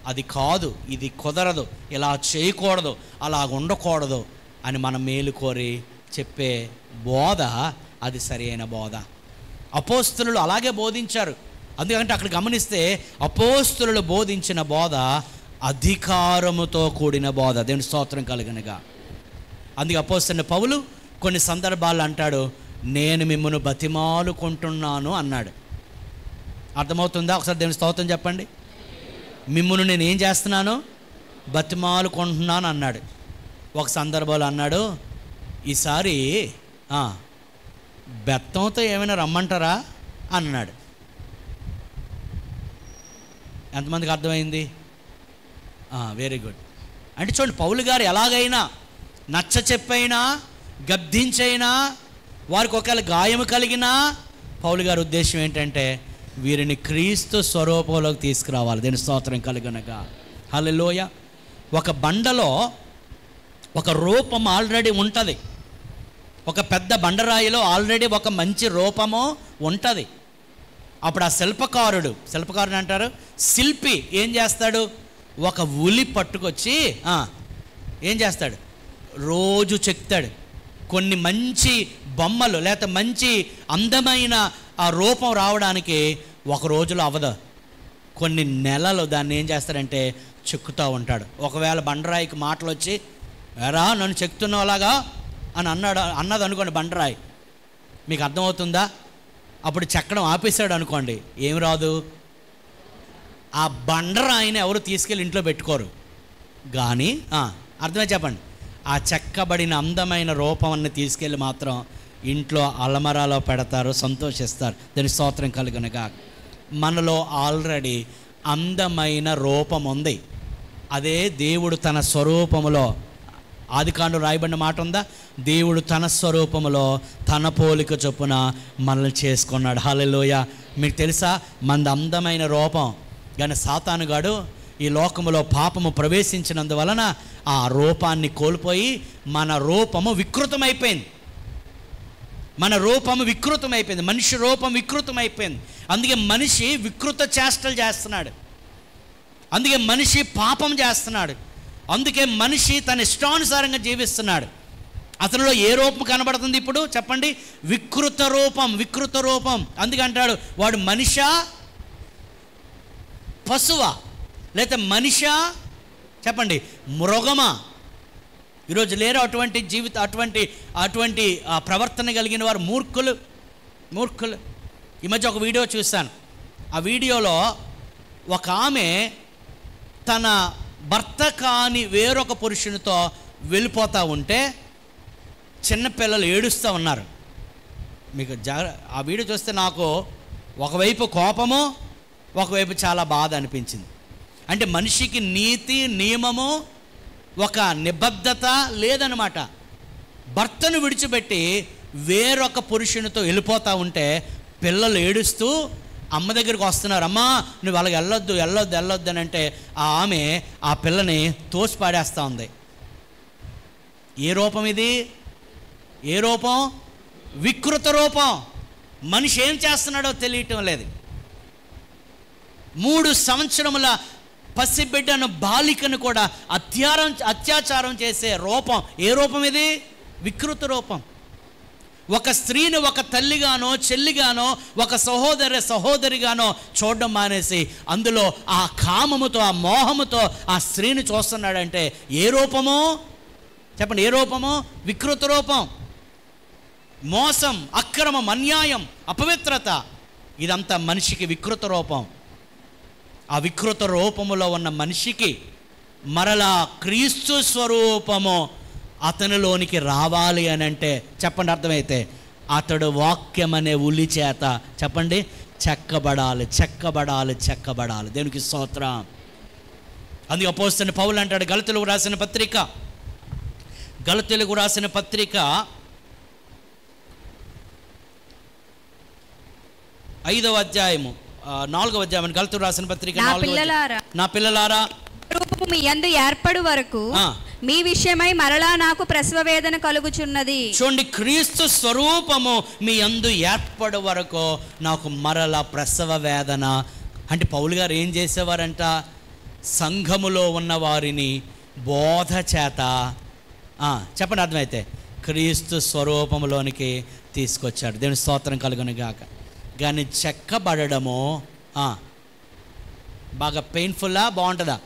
అది కాదు, ఇది కుదరదు, ఇలా చేయకూడదు, అలా ఉండకూడదు అని మనం మేలు కోరి చెప్పే బోధ అది సరైన బోధ. అపోస్తలులు అలాగే బోధించారు. అందుకంటే అక్కడ గమనిస్తే అపోస్తలులు బోధించిన బోధ అధికారముతో కూడిన బోధ. దేవుని స్తోత్రం కలుగనగా. అందుకే అపోస్తలుడైన పౌలు కొన్ని సందర్భాలు అంటాడు, నేను మిమ్మల్ని బతిమాలుకుంటున్నాను అన్నాడు. అర్థమవుతుందా? ఒకసారి దేవుని స్తోత్రం చెప్పండి. మిమ్మల్ని నేను ఏం చేస్తున్నాను? బతిమాలుకుంటున్నాను అన్నాడు. ఒక సందర్భంలో అన్నాడు, ఈసారి బెత్తంతో ఏమైనా రమ్మంటారా అన్నాడు. ఎంతమందికి అర్థమైంది? Very good. అంటే చూడండి, పౌలు గారు ఎలాగైనా నచ్చ చెప్పైనా గద్దించైనా, వారికి ఒకవేళ గాయం కలిగినా పౌలు గారి ఉద్దేశం ఏంటంటే వీరిని క్రీస్తు స్వరూపంలోకి తీసుకురావాలి. దీని స్తోత్రం కలుగునగా. హల్లెలూయా. ఒక బండలో ఒక రూపం ఆల్రెడీ ఉంటుంది. ఒక పెద్ద బండరాయిలో ఆల్రెడీ ఒక మంచి రూపము ఉంటుంది. అప్పుడు ఆ శిల్పకారుడు అంటారు, శిల్పి ఏం చేస్తాడు? ఒక ఉలి పట్టుకొచ్చి ఏం చేస్తాడు? రోజు చెక్తాడు. కొన్ని మంచి బొమ్మలు లేకపోతే మంచి అందమైన ఆ రూపం రావడానికి ఒక రోజులో అవ్వదు, కొన్ని నెలలు దాన్ని ఏం చేస్తాడంటే చెక్కుతూ ఉంటాడు. ఒకవేళ బండరాయికి మాటలు వచ్చి ఎరా నన్ను చెక్కుతున్నావు అలాగా అని అన్నది అనుకోండి బండరాయి, మీకు అర్థమవుతుందా? అప్పుడు చెక్కడం ఆపేశాడు అనుకోండి, ఏం రాదు. ఆ బండరాయిని ఎవరు తీసుకెళ్ళి ఇంట్లో పెట్టుకోరు. కానీ అర్థమే చెప్పండి, ఆ చెక్కబడిన అందమైన రూపాన్ని తీసుకెళ్ళి మాత్రం ఇంట్లో అలమరాలో పెడతారు, సంతోషిస్తారు. దాని స్తోత్రం కలుగునగా. మనలో ఆల్రెడీ అందమైన రూపం ఉంది. అదే దేవుడు తన స్వరూపములో, ఆదికాండం రాయబడిన మాట ఉందా? దేవుడు తన స్వరూపములో తన పోలిక చొప్పున మనల్ని చేసుకున్నాడు. హల్లెలూయా. మీకు తెలుసా, మనది అందమైన రూపం, కానీ సాతానుగాడు ఈ లోకములో పాపము ప్రవేశించినందువలన ఆ రూపాన్ని కోల్పోయి మన రూపము వికృతమైపోయింది. మనిషి రూపం వికృతమైపోయింది. అందుకే మనిషి వికృత చేష్టలు చేస్తున్నాడు. అందుకే మనిషి పాపం చేస్తున్నాడు. అందుకే మనిషి తన ఇష్టానుసారంగా జీవిస్తున్నాడు. అతనిలో ఏ రూపం కనబడుతుంది ఇప్పుడు చెప్పండి? వికృత రూపం. అందుకే అంటాడు, వాడు మనిషా పశువా లేకపోతే మనిషా చెప్పండి మృగమా? ఈరోజు లేరు అటువంటి అటువంటి ప్రవర్తన కలిగిన వారు. మూర్ఖులు. ఈ మధ్య ఒక వీడియో చూశాను. ఆ వీడియోలో ఒక ఆమె తన భర్త కాని వేరొక పురుషునితో వెళ్ళిపోతూ ఉంటే చిన్నపిల్లలు ఏడుస్తూ ఉన్నారు. మీకు ఆ వీడియో చూస్తే నాకు ఒకవైపు కోపము, ఒకవైపు చాలా బాధ అనిపించింది. అంటే మనిషికి నీతి నియమము ఒక నిబద్ధత లేదనమాట. భర్తను విడిచిపెట్టి వేరొక పురుషునితో వెళ్ళిపోతూ ఉంటే పిల్లలు ఏడుస్తూ అమ్మ దగ్గరికి వస్తున్నారు. అమ్మా నువ్వు అలాగ వెళ్ళొద్దు అని అంటే ఆమె ఆ పిల్లని తోసిపాడేస్తూ ఉంది. ఏ రూపం ఇది? ఏ రూపం? వికృత రూపం. మనిషి ఏం చేస్తున్నాడో తెలియటం లేదు. 3 సంవత్సరముల పసిబిడ్డను బాలికను కూడా అత్యాచారం చేసే రూపం. ఏ రూపం ఇది? వికృత రూపం. ఒక స్త్రీని ఒక తల్లిగానో చెల్లిగానో ఒక సహోదరిగానో చూడడం మానేసి అందులో ఆ కామముతో ఆ మోహముతో ఆ స్త్రీని చూస్తున్నాడంటే ఏ రూపము చెప్పండి? ఏ రూపము? వికృత రూపం. మోసం, అక్రమం, అన్యాయం, అపవిత్రత, ఇదంతా మనిషికి వికృత రూపం. ఆ వికృత రూపములో ఉన్న మనిషికి మరలా క్రీస్తు స్వరూపము అతనిలోనికి రావాలి అని అంటే చెప్పండి, అర్థమైతే అతడు వాక్యం అనే ఉలి చేత చెప్పండి చెక్కబడాలి. దేవునికి స్తోత్రం. అందుకే అపోస్తలుడైన పౌలు అంటాడు, గలతీయులకు రాసిన పత్రిక 5వ అధ్యాయము 4వ అధ్యాయం, గలతీయులకు రాసిన పత్రిక 4వ. నా పిల్లలారా రూపము మీ యందు ఏర్పడు వరకు మీ విషయమై మరలా నాకు ప్రసవ వేదన కలుగుచున్నది. చూడండి, క్రీస్తు స్వరూపము మీ యందు ఏర్పడు వరకు నాకు మరలా ప్రసవ వేదన. అంటే పౌలు గారు ఏం చేసేవారంట? సంఘములో ఉన్న వారిని బోధ చేత చెప్పండి, అర్థమైతే క్రీస్తు స్వరూపంలోనికి తీసుకొచ్చాడు. దేవుని స్తోత్రం కలుగును గాక. కానీ చెక్కబడము బాగా పెయిన్ఫుల్లా బాగుంటుందా?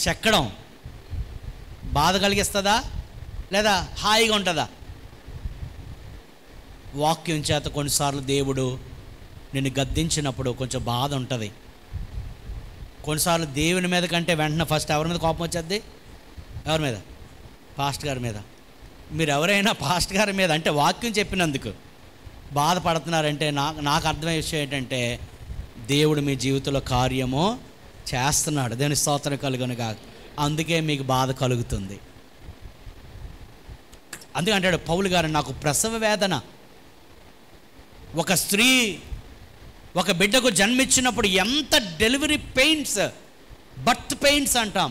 చెక్కడం బాధ కలిగిస్తుందా లేదా హాయిగా ఉంటుందా? వాక్యం చేత కొన్నిసార్లు దేవుడు నిన్ను గద్దించినప్పుడు కొంచెం బాధ ఉంటుంది. కొన్నిసార్లు దేవుని మీద కంటే వెంటనే ఫస్ట్ ఎవరి మీద కోపం వచ్చేది? ఎవరి మీద? పాస్టర్ గారి మీద. మీరు ఎవరైనా పాస్టర్ గారి మీద అంటే వాక్యం చెప్పినందుకు బాధపడుతున్నారంటే నాకు అర్థమయ్యే విషయం ఏంటంటే దేవుడు మీ జీవితంలో కార్యము చేస్తున్నాడు. దేవుని స్తోత్రం కలుగును గాక. అందుకే మీకు బాధ కలుగుతుంది. అందుకే అంటాడు పౌలు గారు, నాకు ప్రసవ వేదన. ఒక స్త్రీ ఒక బిడ్డకు జన్మించినప్పుడు ఎంత డెలివరీ పెయిన్స్, బర్త్ పెయిన్స్ అంటాం,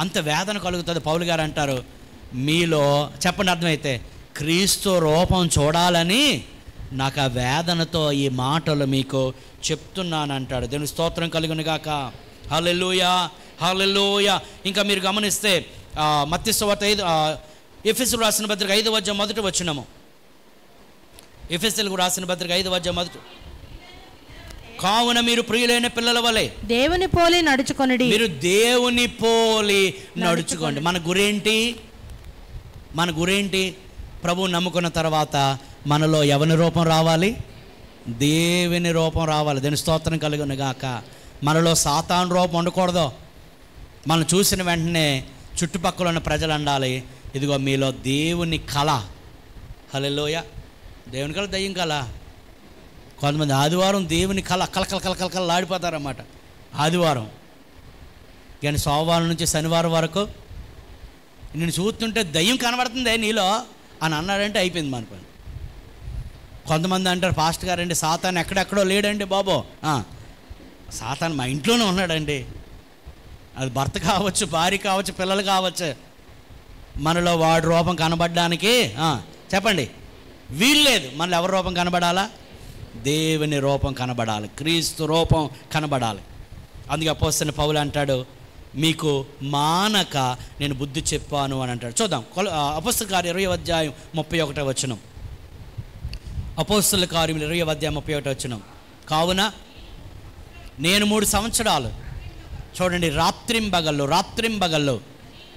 అంత వేదన కలుగుతుంది. పౌలు గారు అంటారు, మీలో చెప్పండి అర్థమైతే, క్రీస్తు రూపం చూడాలని నాకు ఆ వేదనతో ఈ మాటలు మీకు చెప్తున్నాను అంటాడు. దేవుని స్తోత్రం కలుగును గాక. హల్లెలూయా, హల్లెలూయా. ఇంకా మీరు గమనిస్తే మత్తయి సువార్త 5 ఎఫెసీయులకు రాసిన పత్రిక 5వ అధ్యాయం 1వ వచనము. ఎఫెసీయులకు రాసిన పత్రిక 5వ అధ్యాయం 1. కావున మీరు ప్రియులైన పిల్లల వలె దేవుని పోలి నడుచుకొనుడి. మీరు దేవుని పోలి నడుచుకోండి. మన గురేంటి? ప్రభువు నమ్ముకున్న తర్వాత మనలో ఎవని రూపం రావాలి? దేవుని రూపం రావాలి. దేవుని స్తోత్రం కలుగును గాక. మనలో సాతాను రూపం ఉండకూడదు. మనం చూసిన వెంటనే చుట్టుపక్కల ఉన్న ప్రజలు ఉండాలి, ఇదిగో మీలో దేవుని కళ. హల్లెలూయా. దేవుని కళ, దయ్యం కళ. కొంతమంది ఆదివారం దేవుని కళ కలకలలాడిపోతారన్నమాట ఆదివారం. కానీ సోమవారం నుంచి శనివారం వరకు నేను చూస్తుంటే దయ్యం కనబడుతుంది నీలో అని అన్నాడంటే అయిపోయింది మన పని. కొంతమంది అంటారు, పాస్టర్ గారండి సాతాను ఎక్కడెక్కడో లేడండి బాబో. సాతాను మా ఇంట్లోనే ఉన్నాడండి. అది భర్త కావచ్చు, భార్య కావచ్చు, పిల్లలు కావచ్చు. మనలో వాడి రూపం కనబడడానికి చెప్పండి వీల్లేదు. మనలో ఎవరి రూపం కనబడాలా? దేవుని రూపం కనబడాలి, క్రీస్తు రూపం కనబడాలి. అందుకే అపోస్తలుడైన పౌలు అంటాడు, మీకు మానక నేను బుద్ధి చెప్పాను అని అంటాడు. చూద్దాం అపోస్తలుల కార్యం 20వ అధ్యాయం 31వ వచనం. అపోస్తలుల కార్యం 20వ అధ్యాయం 31వ వచనం. కావున నేను 3 సంవత్సరాలు, చూడండి, రాత్రింబగళ్ళు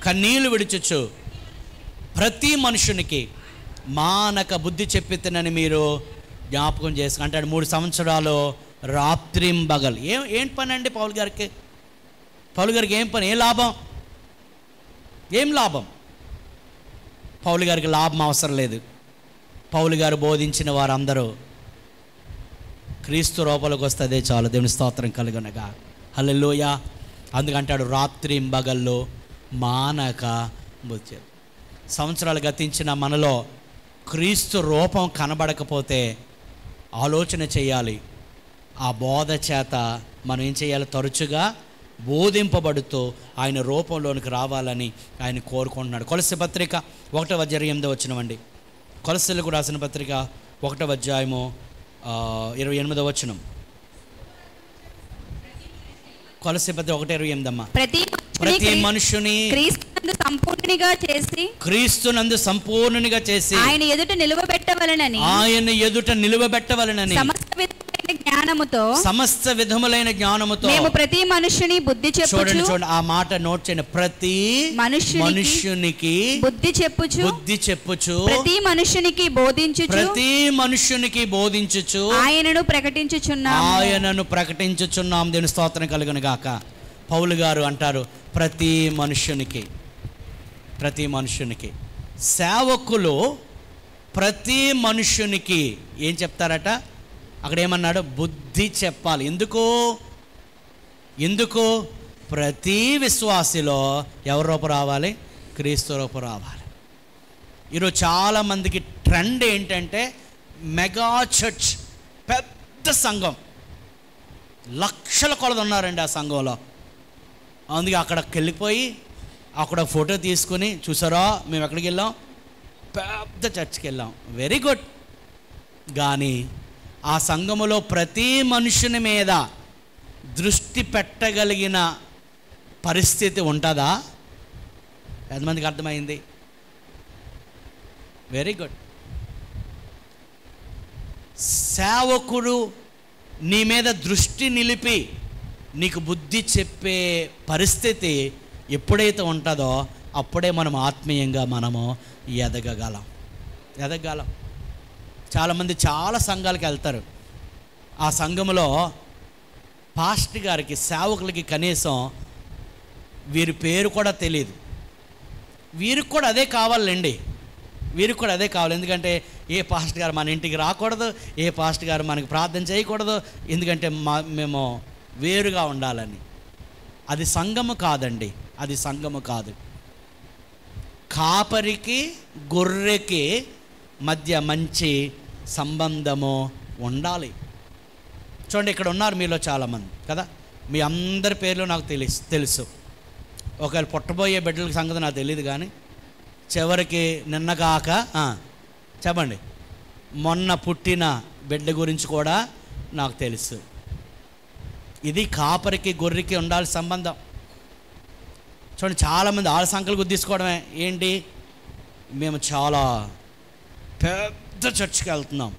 కన్నీళ్లు విడిచుచు ప్రతి మనుషునికి మానక బుద్ధి చెప్పితనని మీరు జ్ఞాపకం చేసుకు అంటాడు. 3 సంవత్సరాలు రాత్రింబగల్. ఏంటి పని అండి పౌలు గారికి? పౌలు గారికి ఏం పని? ఏం లాభం? పౌలు గారికి లాభం అవసరం లేదు. పౌలు గారు బోధించిన వారందరూ క్రీస్తు రూపంలోకి వస్తే అదే చాలు. దేవుని స్తోత్రం కలుగునగా. హల్లెలూయా. అందుకంటాడు రాత్రింబగల్లో మానక బుద్ధి. సంవత్సరాలు గతించిన మనలో క్రీస్తు రూపం కనబడకపోతే ఆలోచన చేయాలి. ఆ బోధ చేత మనం ఏం చేయాలి? తరచుగా బోధింపబడుతూ ఆయన రూపంలోనికి రావాలని ఆయన కోరుకుంటున్నాడు. కొలస్సీ పత్రిక 1వ అధ్యాయం 8వ వచనం. కొలస్సీలకు రాసిన పత్రిక 1వ అధ్యాయము 28వ వచనం. కొలస్సీ పత్రిక 1:28 అమ్మా. ప్రతి మనుషుని క్రీస్తునందు సంపూర్ణునిగా చేసి ఆయన ఎదుట నిలువబెట్టవలెనని సమస్త విధములైన జ్ఞానముతో మేము ప్రతి మనుష్యుని బుద్ధి చెప్పుచు. చూడండి ఆ మాట నోట్ చేయండి. ప్రతి మనుష్యునికి బుద్ధి చెప్పుచు ప్రతి మనుష్యునికి బోధించుచు ఆయనను ప్రకటించుచున్నాం. దేవుని స్తోత్రం కలుగును గాక. పౌలు గారు అంటారు, ప్రతి మనుష్యునికి సేవకులు ప్రతి మనుష్యునికి ఏం చెప్తారట? అక్కడ ఏమన్నాడు? బుద్ధి చెప్పాలి. ఎందుకు? ప్రతి విశ్వాసిలో ఎవరి రూపం రావాలి? క్రీస్తు రూపం రావాలి. ఈరోజు చాలామందికి ట్రెండ్ ఏంటంటే మెగా చర్చ్, పెద్ద సంఘం, లక్షల కొలది ఉన్నారండి ఆ సంఘంలో. అందుకే అక్కడికి వెళ్ళిపోయి అక్కడ ఫోటో తీసుకుని, చూసారా మేము ఎక్కడికి వెళ్ళాం? పెద్ద చర్చ్కి వెళ్ళాం. Very good. కానీ ఆ సంఘములో ప్రతి మనుషుని మీద దృష్టి పెట్టగలిగిన పరిస్థితి ఉంటుందా? ఎంతమందికి అర్థమైంది? Very good. సేవకుడు నీ మీద దృష్టి నిలిపి నీకు బుద్ధి చెప్పే పరిస్థితి ఎప్పుడైతే ఉంటుందో అప్పుడే మనం ఆత్మీయంగా ఎదగగలం. చాలామంది చాలా సంఘాలకు వెళ్తారు. ఆ సంఘంలో పాస్టర్ గారికి, సేవకులకి కనీసం వీరి పేరు కూడా తెలియదు. వీరికి కూడా అదే కావాలండి. ఎందుకంటే ఏ పాస్టర్ గారు మన ఇంటికి రాకూడదు, ఏ పాస్టర్ గారు మనకి ప్రార్థన చేయకూడదు, ఎందుకంటే మేము వేరుగా ఉండాలని. అది సంఘము కాదండి. కాపరికి గొర్రెకి మధ్య మంచి సంబంధము ఉండాలి. చూడండి, ఇక్కడ ఉన్నారు మీలో చాలామంది కదా, మీ అందరి పేర్లు నాకు తెలుసు. ఒకవేళ పుట్టబోయే బిడ్డల సంగతి నాకు తెలియదు, కానీ చివరికి నిన్నగాక చెప్పండి మొన్న పుట్టిన బిడ్డ గురించి కూడా నాకు తెలుసు. ఇది కాపరికి గొర్రెకి ఉండాల్సిన సంబంధం. చూడండి, చాలామంది ఆళ్ళ సంఖ్యలు గుర్తించుకోవడమే. ఏంటి, మేము చాలా పెద్ద చర్చికి వెళ్తున్నాం.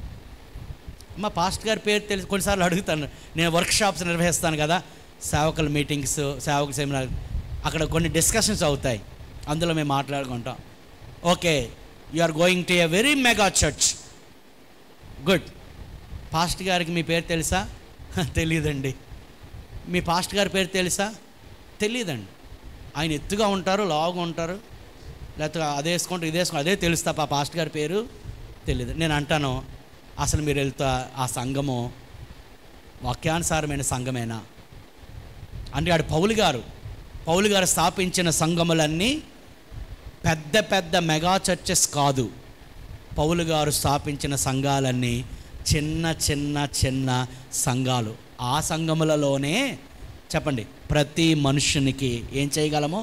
మా పాస్టర్ గారి పేరు తెలిసి కొన్నిసార్లు అడుగుతాను. నేను వర్క్షాప్స్ నిర్వహిస్తాను కదా, సేవకుల మీటింగ్స్, సేవకుల సెమినార్, అక్కడ కొన్ని డిస్కషన్స్ అవుతాయి. అందులో మేము మాట్లాడుకుంటాం. Okay, you are going to a very mega church, good. Pastor గారికి మీ పేరు తెలుసా? తెలియదండి. మీ పాస్టర్ గారి పేరు తెలుసా? తెలియదండి. ఆయన ఎత్తుగా ఉంటారు, లావుగా ఉంటారు, లేకపోతే అదే వేసుకుంటారు, ఇది వేసుకుంటారు, అదే తెలుస్తా. పాస్టర్ గారి పేరు తెలియదు. నేను అంటాను, అసలు మీరు వెళ్తా ఆ సంఘము వాక్యానుసారమైన సంఘమేనా అంటే? ఆడు పౌలు గారు స్థాపించిన సంఘములన్నీ పెద్ద పెద్ద మెగా చర్చెస్ కాదు. పౌలు గారు స్థాపించిన సంఘాలన్నీ చిన్న చిన్న చిన్న సంఘాలు. ఆ సంఘములలోనే చెప్పండి ప్రతి మనుషునికి ఏం చేయగలము?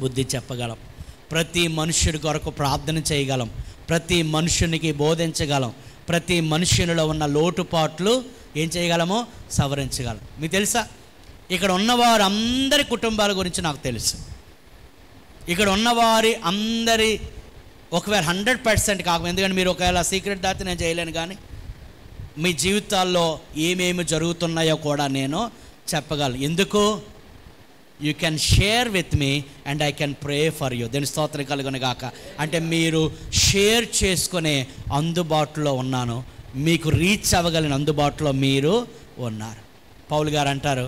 బుద్ధి చెప్పగలం. ప్రతి మనుష్యుడి కొరకు ప్రార్థన చేయగలం. ప్రతి మనుషునికి బోధించగలం. ప్రతి మనుషునిలో ఉన్న లోటుపాట్లు ఏం చేయగలమో సవరించగలం. మీకు తెలుసా, ఇక్కడ ఉన్నవారు అందరి కుటుంబాల గురించి నాకు తెలుసు. ఇక్కడ ఉన్నవారి అందరి ఒకవేళ 100% కాకపోతే, ఎందుకంటే మీరు ఒకవేళ సీక్రెట్ దాటి నేను చేయలేను, కానీ మీ జీవితాల్లో ఏమేమి జరుగుతున్నాయో కూడా నేను చెప్పగలను. ఎందుకు? You can share with me and I can pray for you. దీని స్తోత్రం కలుగును గాక. అంటే మీరు షేర్ చేసుకునే అందుబాటులో ఉన్నాను, మీకు రీచ్ అవ్వగలిగిన అందుబాటులో మీరు ఉన్నారు. పౌలు గారు అంటారు,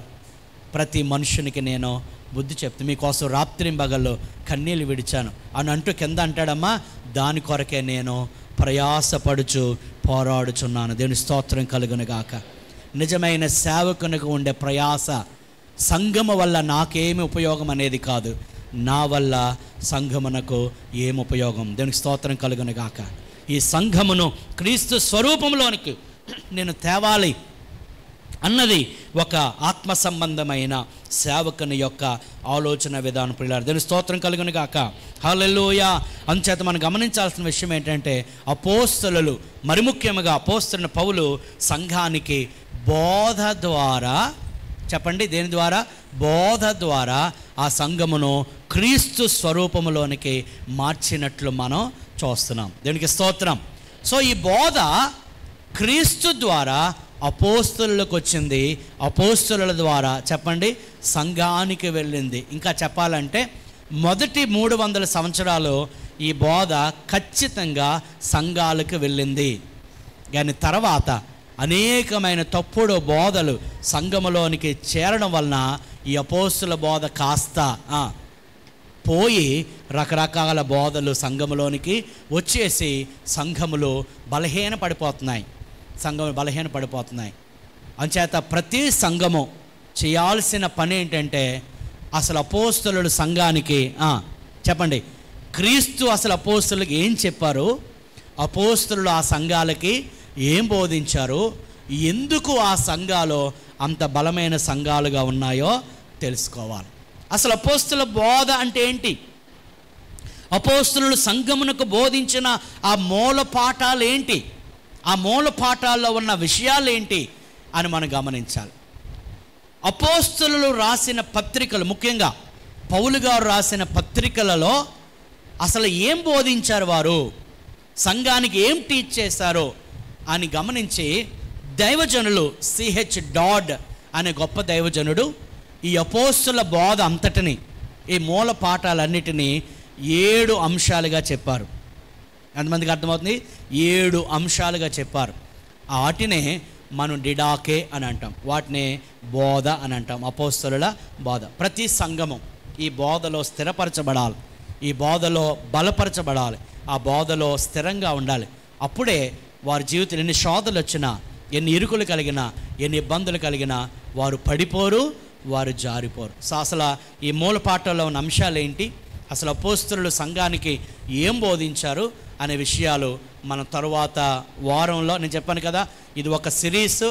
ప్రతి మనుషునికి నేను బుద్ధి చెప్తే మీకోసం రాత్రింబగల్లో కన్నీళ్ళు విడిచాను అని అంటూ కింద అంటాడమ్మా, దాని కొరకే నేను ప్రయాసపడుచు పోరాడుచున్నాను. దేవుని స్తోత్రం కలుగును గాక. నిజమైన సేవకునికి ఉండే ప్రయాస సంఘము వల్ల నాకేమి ఉపయోగం అనేది కాదు, నా వల్ల సంఘమునకు ఏమి ఉపయోగం. దేవునికి స్తోత్రం కలుగును గాక. ఈ సంఘమును క్రీస్తు స్వరూపంలోనికి నేను తేవాలి అన్నది ఒక ఆత్మ సంబంధమైన సేవకుని యొక్క ఆలోచన విధానం. ప్రియులారా, దేవుని స్తోత్రం కలుగును గాక. హల్లెలూయా. అందుచేత మనం గమనించాల్సిన విషయం ఏంటంటే, అపోస్తలులు, మరి ముఖ్యంగా అపోస్తలుని పౌలు సంఘానికి బోధ ద్వారా, చెప్పండి దేని ద్వారా? బోధ ద్వారా ఆ సంఘమును క్రీస్తు స్వరూపములోనికి మార్చినట్లు మనం చూస్తున్నాం. దేవునికి స్తోత్రం. సో ఈ బోధ క్రీస్తు ద్వారా అపోస్తలులకు వచ్చింది, అపోస్తలుల ద్వారా చెప్పండి సంఘానికి వెళ్ళింది. ఇంకా చెప్పాలంటే మొదటి 300 సంవత్సరాలు ఈ బోధ ఖచ్చితంగా సంఘాలకు వెళ్ళింది. కానీ తర్వాత అనేకమైన తప్పుడు బోధలు సంఘములోనికి చేరడం వలన ఈ అపోస్తలుల బోధ కాస్త పోయి రకరకాల బోధలు సంఘములోనికి వచ్చేసి సంఘములు బలహీనపడిపోతున్నాయి. అంచేత ప్రతి సంఘము చేయాల్సిన పని ఏంటంటే, అసలు అపోస్తలుడు సంఘానికి చెప్పండి క్రీస్తు అసలు అపోస్తలులకు ఏం చెప్పారు, అపోస్తలుడు ఆ సంఘాలకి ఏం బోధించారు, ఎందుకు ఆ సంఘాలు అంత బలమైన సంఘాలుగా ఉన్నాయో తెలుసుకోవాలి. అసలు అపోస్తలుల బోధ అంటే ఏంటి? అపోస్తలులు సంఘమునకు బోధించిన ఆ మూల పాఠాలు ఏంటి? ఆ మూల పాఠాల్లో ఉన్న విషయాలు ఏంటి అని మనం గమనించాలి. అపోస్తలులు రాసిన పత్రికలు, ముఖ్యంగా పౌలు గారు రాసిన పత్రికలలో అసలు ఏం బోధించారు, వారు సంఘానికి ఏం టీచ్ చేశారో అని గమనించి దైవజనులు సిహెచ్ డాడ్ అనే గొప్ప దైవజనుడు ఈ అపోస్తలుల బోధ అంతటిని, ఈ మూల పాఠాలన్నిటినీ 7 అంశాలుగా చెప్పారు. ఎంతమందికి అర్థమవుతుంది? 7 అంశాలుగా చెప్పారు. వాటినే మనం డిడాకే అని అంటాం, వాటినే బోధ అని అంటాం. అపోస్తలుల బోధ. ప్రతి సంఘము ఈ బోధలో స్థిరపరచబడాలి, ఈ బోధలో బలపరచబడాలి, ఆ బోధలో స్థిరంగా ఉండాలి. అప్పుడే వారి జీవితంలో ఎన్ని శోధనలు వచ్చినా, ఎన్ని ఇరుకులు కలిగినా, ఎన్ని ఇబ్బందులు కలిగినా వారు పడిపోరు, వారు జారిపోరు. సో అసలు ఈ మూల పాఠంలో ఉన్న అంశాలు ఏంటి, అసలు అపోస్తలులు సంఘానికి ఏం బోధించారు అనే విషయాలు మనం తరువాత వారంలో నేను చెప్పాను కదా, ఇది ఒక సిరీస్,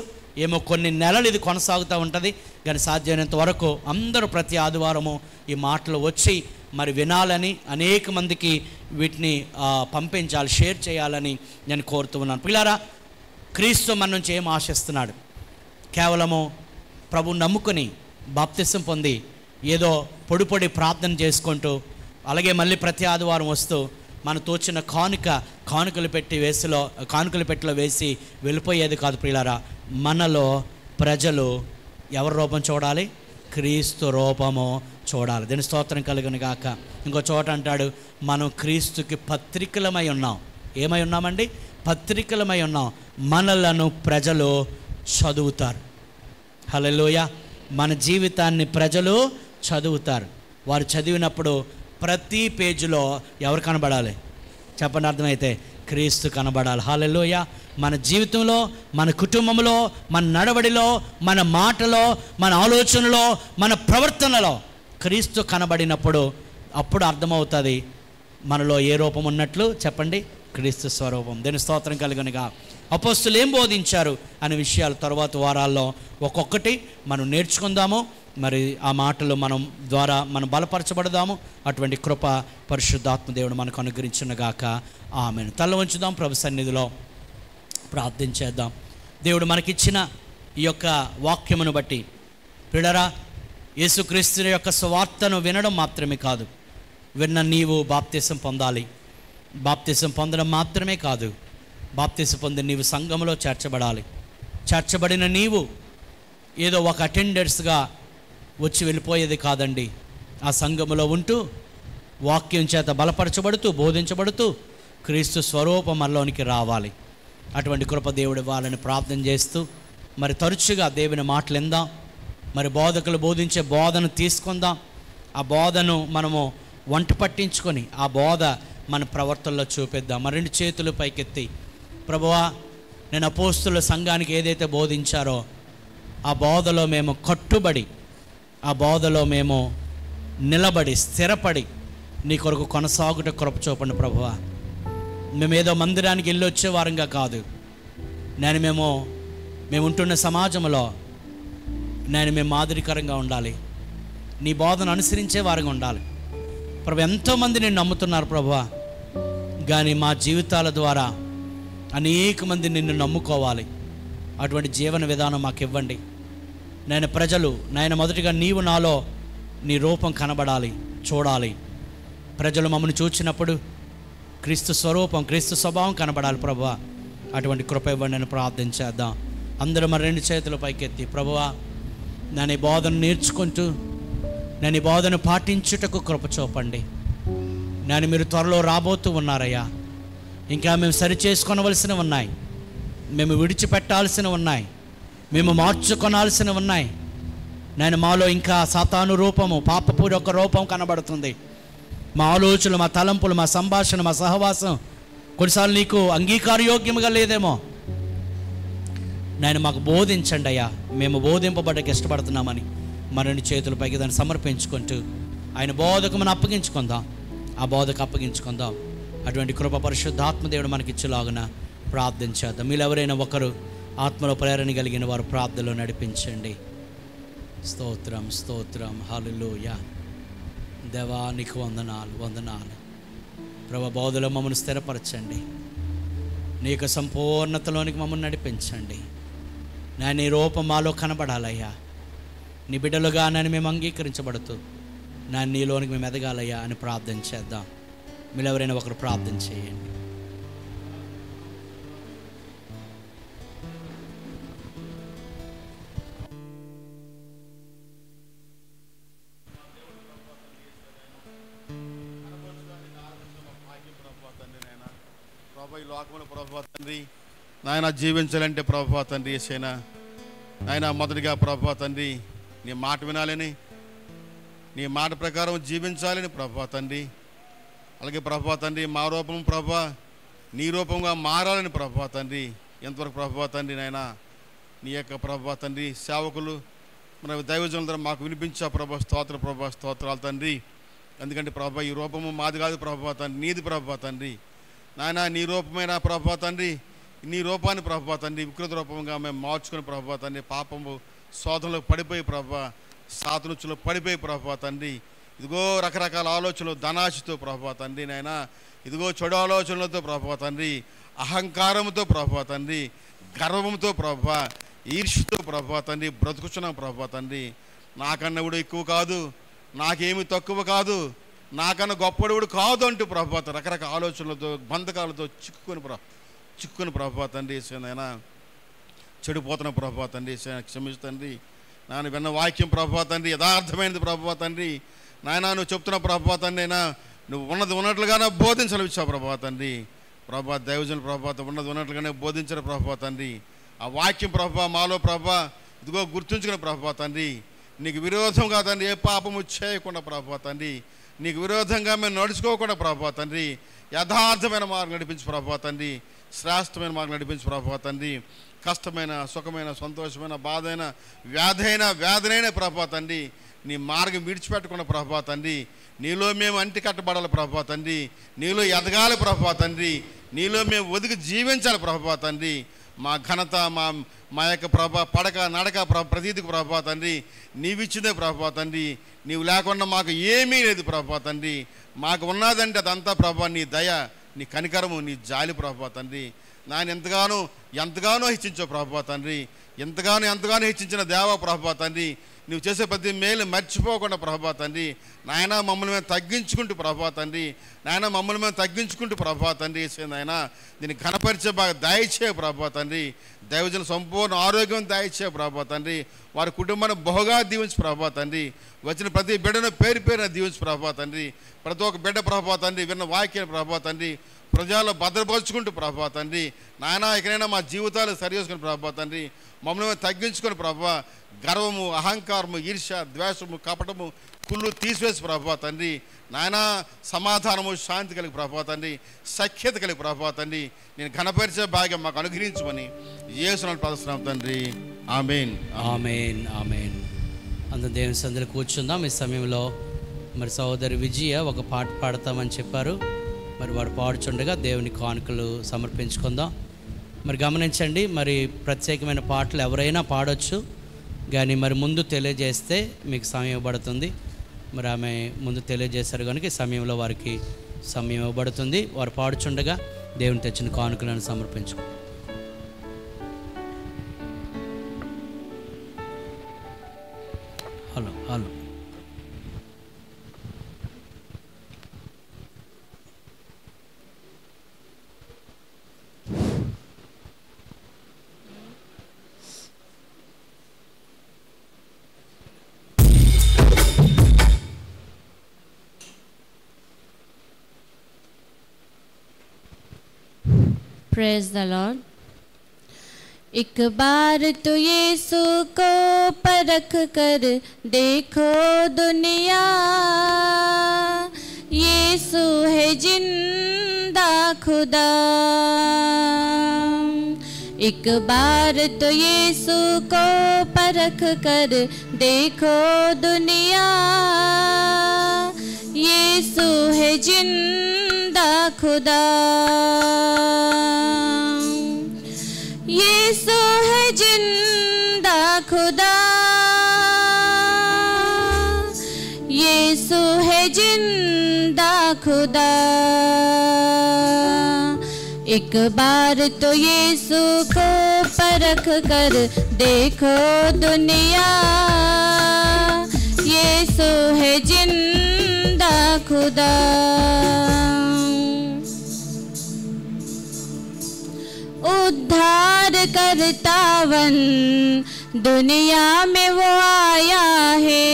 ఏమో కొన్ని నెలలు ఇది కొనసాగుతూ ఉంటుంది. కానీ సాధ్యమైనంత వరకు అందరూ ప్రతి ఆదివారము ఈ మాటలు వచ్చి మరి వినాలని, అనేక మందికి వీటిని పంపించాలి, షేర్ చేయాలని నేను కోరుతూ ఉన్నాను. పిల్లారా, క్రీస్తు మన నుంచి ఏం ఆశిస్తున్నాడు? కేవలము ప్రభు నమ్ముకొని బాప్తిసం పొంది ఏదో పొడి ప్రార్థన చేసుకుంటూ, అలాగే మళ్ళీ ప్రతి ఆదివారం వస్తూ మన తోచిన కానుకలు పెట్టిలో వేసి వెళ్ళిపోయేది కాదు ప్రియులారా. మనలో ప్రజలు ఎవరి రూపం చూడాలి? క్రీస్తు రూపము చూడాలి. దీని స్తోత్రం కలుగును గాక. ఇంకో చోట అంటాడు, మనం క్రీస్తుకి పత్రికలమై ఉన్నాం. ఏమై ఉన్నామండి? పత్రికలమై ఉన్నాం. మనలను ప్రజలు చదువుతారు. హల్లెలూయా. మన జీవితాన్ని ప్రజలు చదువుతారు. వారు చదివినప్పుడు ప్రతి పేజీలో ఎవరు కనబడాలి? చెప్పండి, అర్థమైతే క్రీస్తు కనబడాలి. హల్లెలూయా. మన జీవితంలో, మన కుటుంబంలో, మన నడవడిలో, మన మాటలో, మన ఆలోచనలో, మన ప్రవర్తనలో క్రీస్తు కనబడినప్పుడు అప్పుడు అర్థమవుతుంది మనలో ఏ రూపం ఉన్నట్లు. చెప్పండి, క్రీస్తు స్వరూపం. దీని స్తోత్రం కలుగునుగా. అపోస్తులు ఏం బోధించారు అనే విషయాలు తర్వాత వారాల్లో ఒక్కొక్కటి మనం నేర్చుకుందాము. మరి ఆ మాటలు ద్వారా మనం బలపరచబడదాము. అటువంటి కృప పరిశుద్ధాత్మ దేవుడు మనకు అనుగ్రహించునుగాక. ఆమేన్. తల వంచుదాం, ప్రభు సన్నిధిలో ప్రార్థించేద్దాం. దేవుడు మనకిచ్చిన ఈ యొక్క వాక్యమును బట్టి ప్రియులారా, యేసుక్రీస్తు యొక్క సువార్తను వినడం మాత్రమే కాదు, విన్న నీవు బాప్తిసం పొందాలి. బాప్తిసం పొందడం మాత్రమే కాదు, బాప్తిసం పొంది నీవు సంఘములో చేర్చబడాలి. చేర్చబడిన నీవు ఏదో ఒక అటెండర్స్గా వచ్చి వెళ్ళిపోయేది కాదండి. ఆ సంఘములో ఉంటూ వాక్యం చేత బలపరచబడుతూ, బోధించబడుతూ క్రీస్తు స్వరూపం మనలోనికి రావాలి. అటువంటి కృప దేవుడు ఇవ్వాలని ప్రార్థన చేస్తూ, మరి తరచుగా దేవుని మాటలు విందాం. మరి బోధకులు బోధించే బోధను తీసుకుందాం. ఆ బోధను మనము వంట పట్టించుకొని ఆ బోధ మన ప్రవర్తనలో చూపిద్దాం. మరి 2 చేతులు పైకెత్తి, ప్రభువా, నేను అపోస్తుల సంఘానికి ఏదైతే బోధించారో ఆ బోధలో మేము కట్టుబడి, ఆ బోధలో మేము నిలబడి, స్థిరపడి నీ కొరకు కొనసాగుట కృప చూపండి ప్రభువా. మేమేదో మందిరానికి వెళ్ళి వచ్చేవారంగా కాదు, మేము ఉంటున్న సమాజంలో మేము మాదిరికరంగా ఉండాలి. నీ బోధను అనుసరించే వారంగా ఉండాలి ప్రభు. ఎంతోమంది నేను నమ్ముతున్నారు ప్రభువా, కానీ మా జీవితాల ద్వారా అనేక మంది నిన్ను నమ్ముకోవాలి. అటువంటి జీవన విధానం మాకు ఇవ్వండి. ప్రజలు మొదటిగా నీవు నాలో నీ రూపం కనబడాలి, చూడాలి. ప్రజలు మమ్మల్ని చూచినప్పుడు క్రీస్తు స్వరూపం, క్రీస్తు స్వభావం కనబడాలి ప్రభువా. అటువంటి కృప ఇవ్వండి అని ప్రార్థించేద్దాం. అందరూ మరి 2 చేతుల పైకెత్తి, ప్రభువా, నేను ఈ బోధను నేర్చుకుంటూ నేను ఈ బోధను పాటించుటకు కృప చూపండి. మీరు త్వరలో రాబోతూ ఉన్నారయ్యా. ఇంకా మేము సరి చేసుకొనవలసినవి ఉన్నాయి, మేము విడిచిపెట్టాల్సినవి ఉన్నాయి, మేము మార్చుకొనాల్సినవి ఉన్నాయి. మాలో ఇంకా సాతాను రూపము, పాపపూరి ఒక రూపం కనబడుతుంది. మా ఆలోచనలు, మా తలంపులు, మా సంభాషణ, మా సహవాసం కొన్నిసార్లు నీకు అంగీకారయోగ్యముగా లేదేమో. మాకు బోధించండి అయ్యా, మేము బోధింపబడ్డకి ఇష్టపడుతున్నామని మరిన్ని చేతులపైకి దాన్ని సమర్పించుకుంటూ ఆయన బోధకు మనం అప్పగించుకుందాం, ఆ బోధకు అప్పగించుకుందాం. అటువంటి కృప పరిశుద్ధాత్మదేవుడు మనకిచ్చేలాగున ప్రార్థించేద్దాం. మీరు ఎవరైనా ఒకరు ఆత్మలో ప్రేరణ కలిగిన వారు ప్రార్థనలో నడిపించండి. స్తోత్రం, స్తోత్రం, హల్లెలూయా. దేవా, నీకు వందనాలు ప్రభు. బోధలో మమ్మల్ని స్థిరపరచండి, నీ యొక్క సంపూర్ణతలోనికి మమ్మల్ని నడిపించండి. నీ రూపం మాలో కనబడాలయ్యా. నీ బిడ్డలుగా మేము అంగీకరించబడుతూ నీలోనికి మేము ఎదగాలయ్యా అని ప్రార్థన చేద్దాం. మీరు ఎవరైనా ఒకరు ప్రార్థన చేయండి. ఈ లోకముల ప్రభువా తండ్రి, నాయన జీవించాలంటే ప్రభువా తండ్రి యేసయ్యా, నాయన మొదటిగా ప్రభువా తండ్రి నీ మాట వినాలని, నీ మాట ప్రకారం జీవించాలని ప్రభువా తండ్రి. అలాగే ప్రభువా తండ్రి మా రూపం ప్రభువా నీ రూపంగా మారాలని ప్రభువా తండ్రి. ఎంతవరకు ప్రభువా తండ్రి నాయన నీ యొక్క ప్రభువా తండ్రి సేవకులు మన దైవజనుల ద్వారా మాకు వినిపించా ప్రభువా. ప్రభా స్తోత్రాలు తండ్రి. ఎందుకంటే ప్రభువా ఈ రూపము మాది కాదు ప్రభువా తండ్రి, నీది ప్రభువా తండ్రి. నాయన నీ రూపమైన ప్రభువా తండ్రి, నీ రూపాన్ని ప్రభువా తండ్రి వికృత రూపంగా మేము మార్చుకుని ప్రభువా తండ్రి, పాపము శోధనలో పడిపోయి ప్రభువా, సాతునుచులో పడిపోయి ప్రభువా తండ్రి, ఇదిగో రకరకాల ఆలోచనలు ధనాశతో ప్రభువా తండ్రి నాయన, ఇదిగో చెడు ఆలోచనలతో ప్రభువా తండ్రి, అహంకారంతో ప్రభువా తండ్రి, గర్వంతో ప్రభువా, ఈర్ష్యతో ప్రభువా తండ్రి బ్రతుకుచున్నాం ప్రభువా తండ్రి. నాకన్నవుడు ఎక్కువ కాదు, నాకేమి తక్కువ కాదు, నాకన్నా గొప్పడువుడు కాదు అంటూ ప్రభువా రకరకాల ఆలోచనలతో బంధకాలతో చిక్కుని ప్రభువా తండ్రి నాయన చెడిపోతున్న ప్రభువా తండ్రి క్షమించండి. నాన్న విన్న వాక్యం ప్రభువా తండ్రి యథార్థమైనది ప్రభువా తండ్రి నాయన, నువ్వు చెప్తున్న ప్రభువా తండ్రి అయినా నువ్వు ఉన్నది ఉన్నట్లుగానే బోధించలవిచ్చావు ప్రభువా తండ్రి. ప్రభువా దైవజనులు ప్రభువా ఉన్నది ఉన్నట్లుగానే బోధించిన ప్రభువా తండ్రి. ఆ వాక్యం ప్రభువా మాలో ప్రభువా ఇదిగో గుర్తుంచుకున్న ప్రభువా తండ్రి, నీకు విరోధంగా తండ్రి ఏ పాపము చేయకుండా ప్రభువా తండ్రి, నీకు విరోధంగా మేము నడుచుకోకుండా ప్రభువా తండ్రి, యథార్థమైన మార్గం నడిపించు ప్రభువా తండ్రి, శ్రేష్టమైన మార్గం నడిపించు ప్రభువా తండ్రి. కష్టమైన సుఖమైన సంతోషమైన బాధైన వ్యాధైన ప్రభువా తండ్రి నీ మార్గం విడిచిపెట్టకుండా ప్రభువా తండ్రి, నీలో మేము అంటి కట్టబడాలి ప్రభువా తండ్రి, నీలో ఎదగాలి ప్రభువా తండ్రి, నీలో మేము ఒదిగి జీవించాలి ప్రభువా తండ్రి. మా ఘనత మా యొక్క పడక నడక ప్రతీతికి ప్రభువా తండ్రి నీవిచ్చిందే ప్రభువా తండ్రి, నీవు లేకుండా మాకు ఏమీ లేదు ప్రభువా తండ్రి. మాకు ఉన్నదంటే అదంతా ప్రభువా నీ దయ, నీ కనికరము, నీ జాలి ప్రభువా తండ్రి. నాయన ఎంతగానో హెచ్చించావు ప్రభువా తండ్రి, ఎంతగానో హెచ్చించిన దేవా ప్రభువా తండ్రి, నువ్వు చేసే ప్రతి మేలు మర్చిపోకుండా ప్రభువా తండ్రి నాయన మమ్మల్ని మేము తగ్గించుకుంటూ ప్రభువా తండ్రి, నాయన మమ్మల్ని మేము తగ్గించుకుంటూ ప్రభువా తండ్రి నాయన దీన్ని ఘనపరిచే బాగా దయచే ప్రభువా తండ్రి. దైవజన సంపూర్ణ ఆరోగ్యం దయచే ప్రభువా తండ్రి, వారి కుటుంబాన్ని బహుగా దీవించు ప్రభువా తండ్రి, వచ్చిన ప్రతి బిడ్డను పేరున దీవించు ప్రభువా తండ్రి. ప్రతి ఒక్క బిడ్డ ప్రభువా తండ్రి విన్న వాక్యాలు ప్రభువా తండ్రి ప్రజల్లో భద్రపరుచుకుంటూ ప్రభువా తండ్రి నాయన ఎక్కడైనా మా జీవితాలు సరి చేసుకుని ప్రభువా తండ్రి మమ్మల్ని తగ్గించుకొని ప్రభువా, గర్వము అహంకారము ఈర్ష్య ద్వేషము కపటము కుళ్ళు తీసివేసి ప్రభువా తండ్రి నాయన సమాధానము శాంతి కలిగి ప్రభువా తండ్రి, సఖ్యత కలిగి ప్రభువా తండ్రి నేను ఘనపరిచే భాగ్యం మాకు అనుగ్రహించమని యేసునామములో ప్రార్థిస్తున్నాం తండ్రి. ఆమేన్ ఆమేన్ ఆమేన్. అందరూ దేవుని సన్నిధిలో కూర్చుందాం. ఈ సమయంలో మరి సహోదరి విజయ ఒక పాట పాడతామని చెప్పారు. మరి వాడు పాడుచుండగా దేవుని కానుకలు సమర్పించుకుందాం. మరి గమనించండి, మరి ప్రత్యేకమైన పాటలు ఎవరైనా పాడొచ్చు, కానీ మరి ముందు తెలియజేస్తే మీకు సమయం ఇవ్వబడుతుంది. మరి ఆమె ముందు తెలియజేశారు కనుక ఈ సమయంలో వారికి సమయం ఇవ్వబడుతుంది. వారు పాడుచుండగా దేవుని తెచ్చిన కానుకలను సమర్పించుకో. Hello Praise the Lord. एक बार तो यीशु को परख कर देखो दुनिया, यीशु है जिंदा खुदा। एक बार तो यीशु को परख कर देखो दुनिया, यीशु है जिंदा खुदा। यीशु है जिंदा खुदा, यीशु है जिंदा खुदा। एक बार तो यीशु को परख कर देखो दुनिया, यीशु है जिंदा खुदा। उद्धार करतावन दुनिया में वो आया है,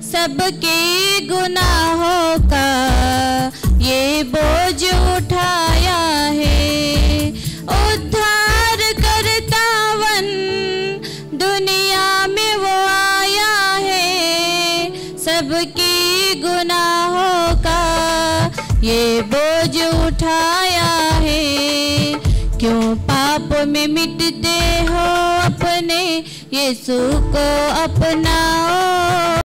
सबके गुनाहों का ये बोझ उठाया है। उद्धार करतावन दुनिया में वो आया है, सबके गुनाहों का ये बोझ उठाया है। क्यों पाप में मिटते हो अपने, यीशु को अपनाओ।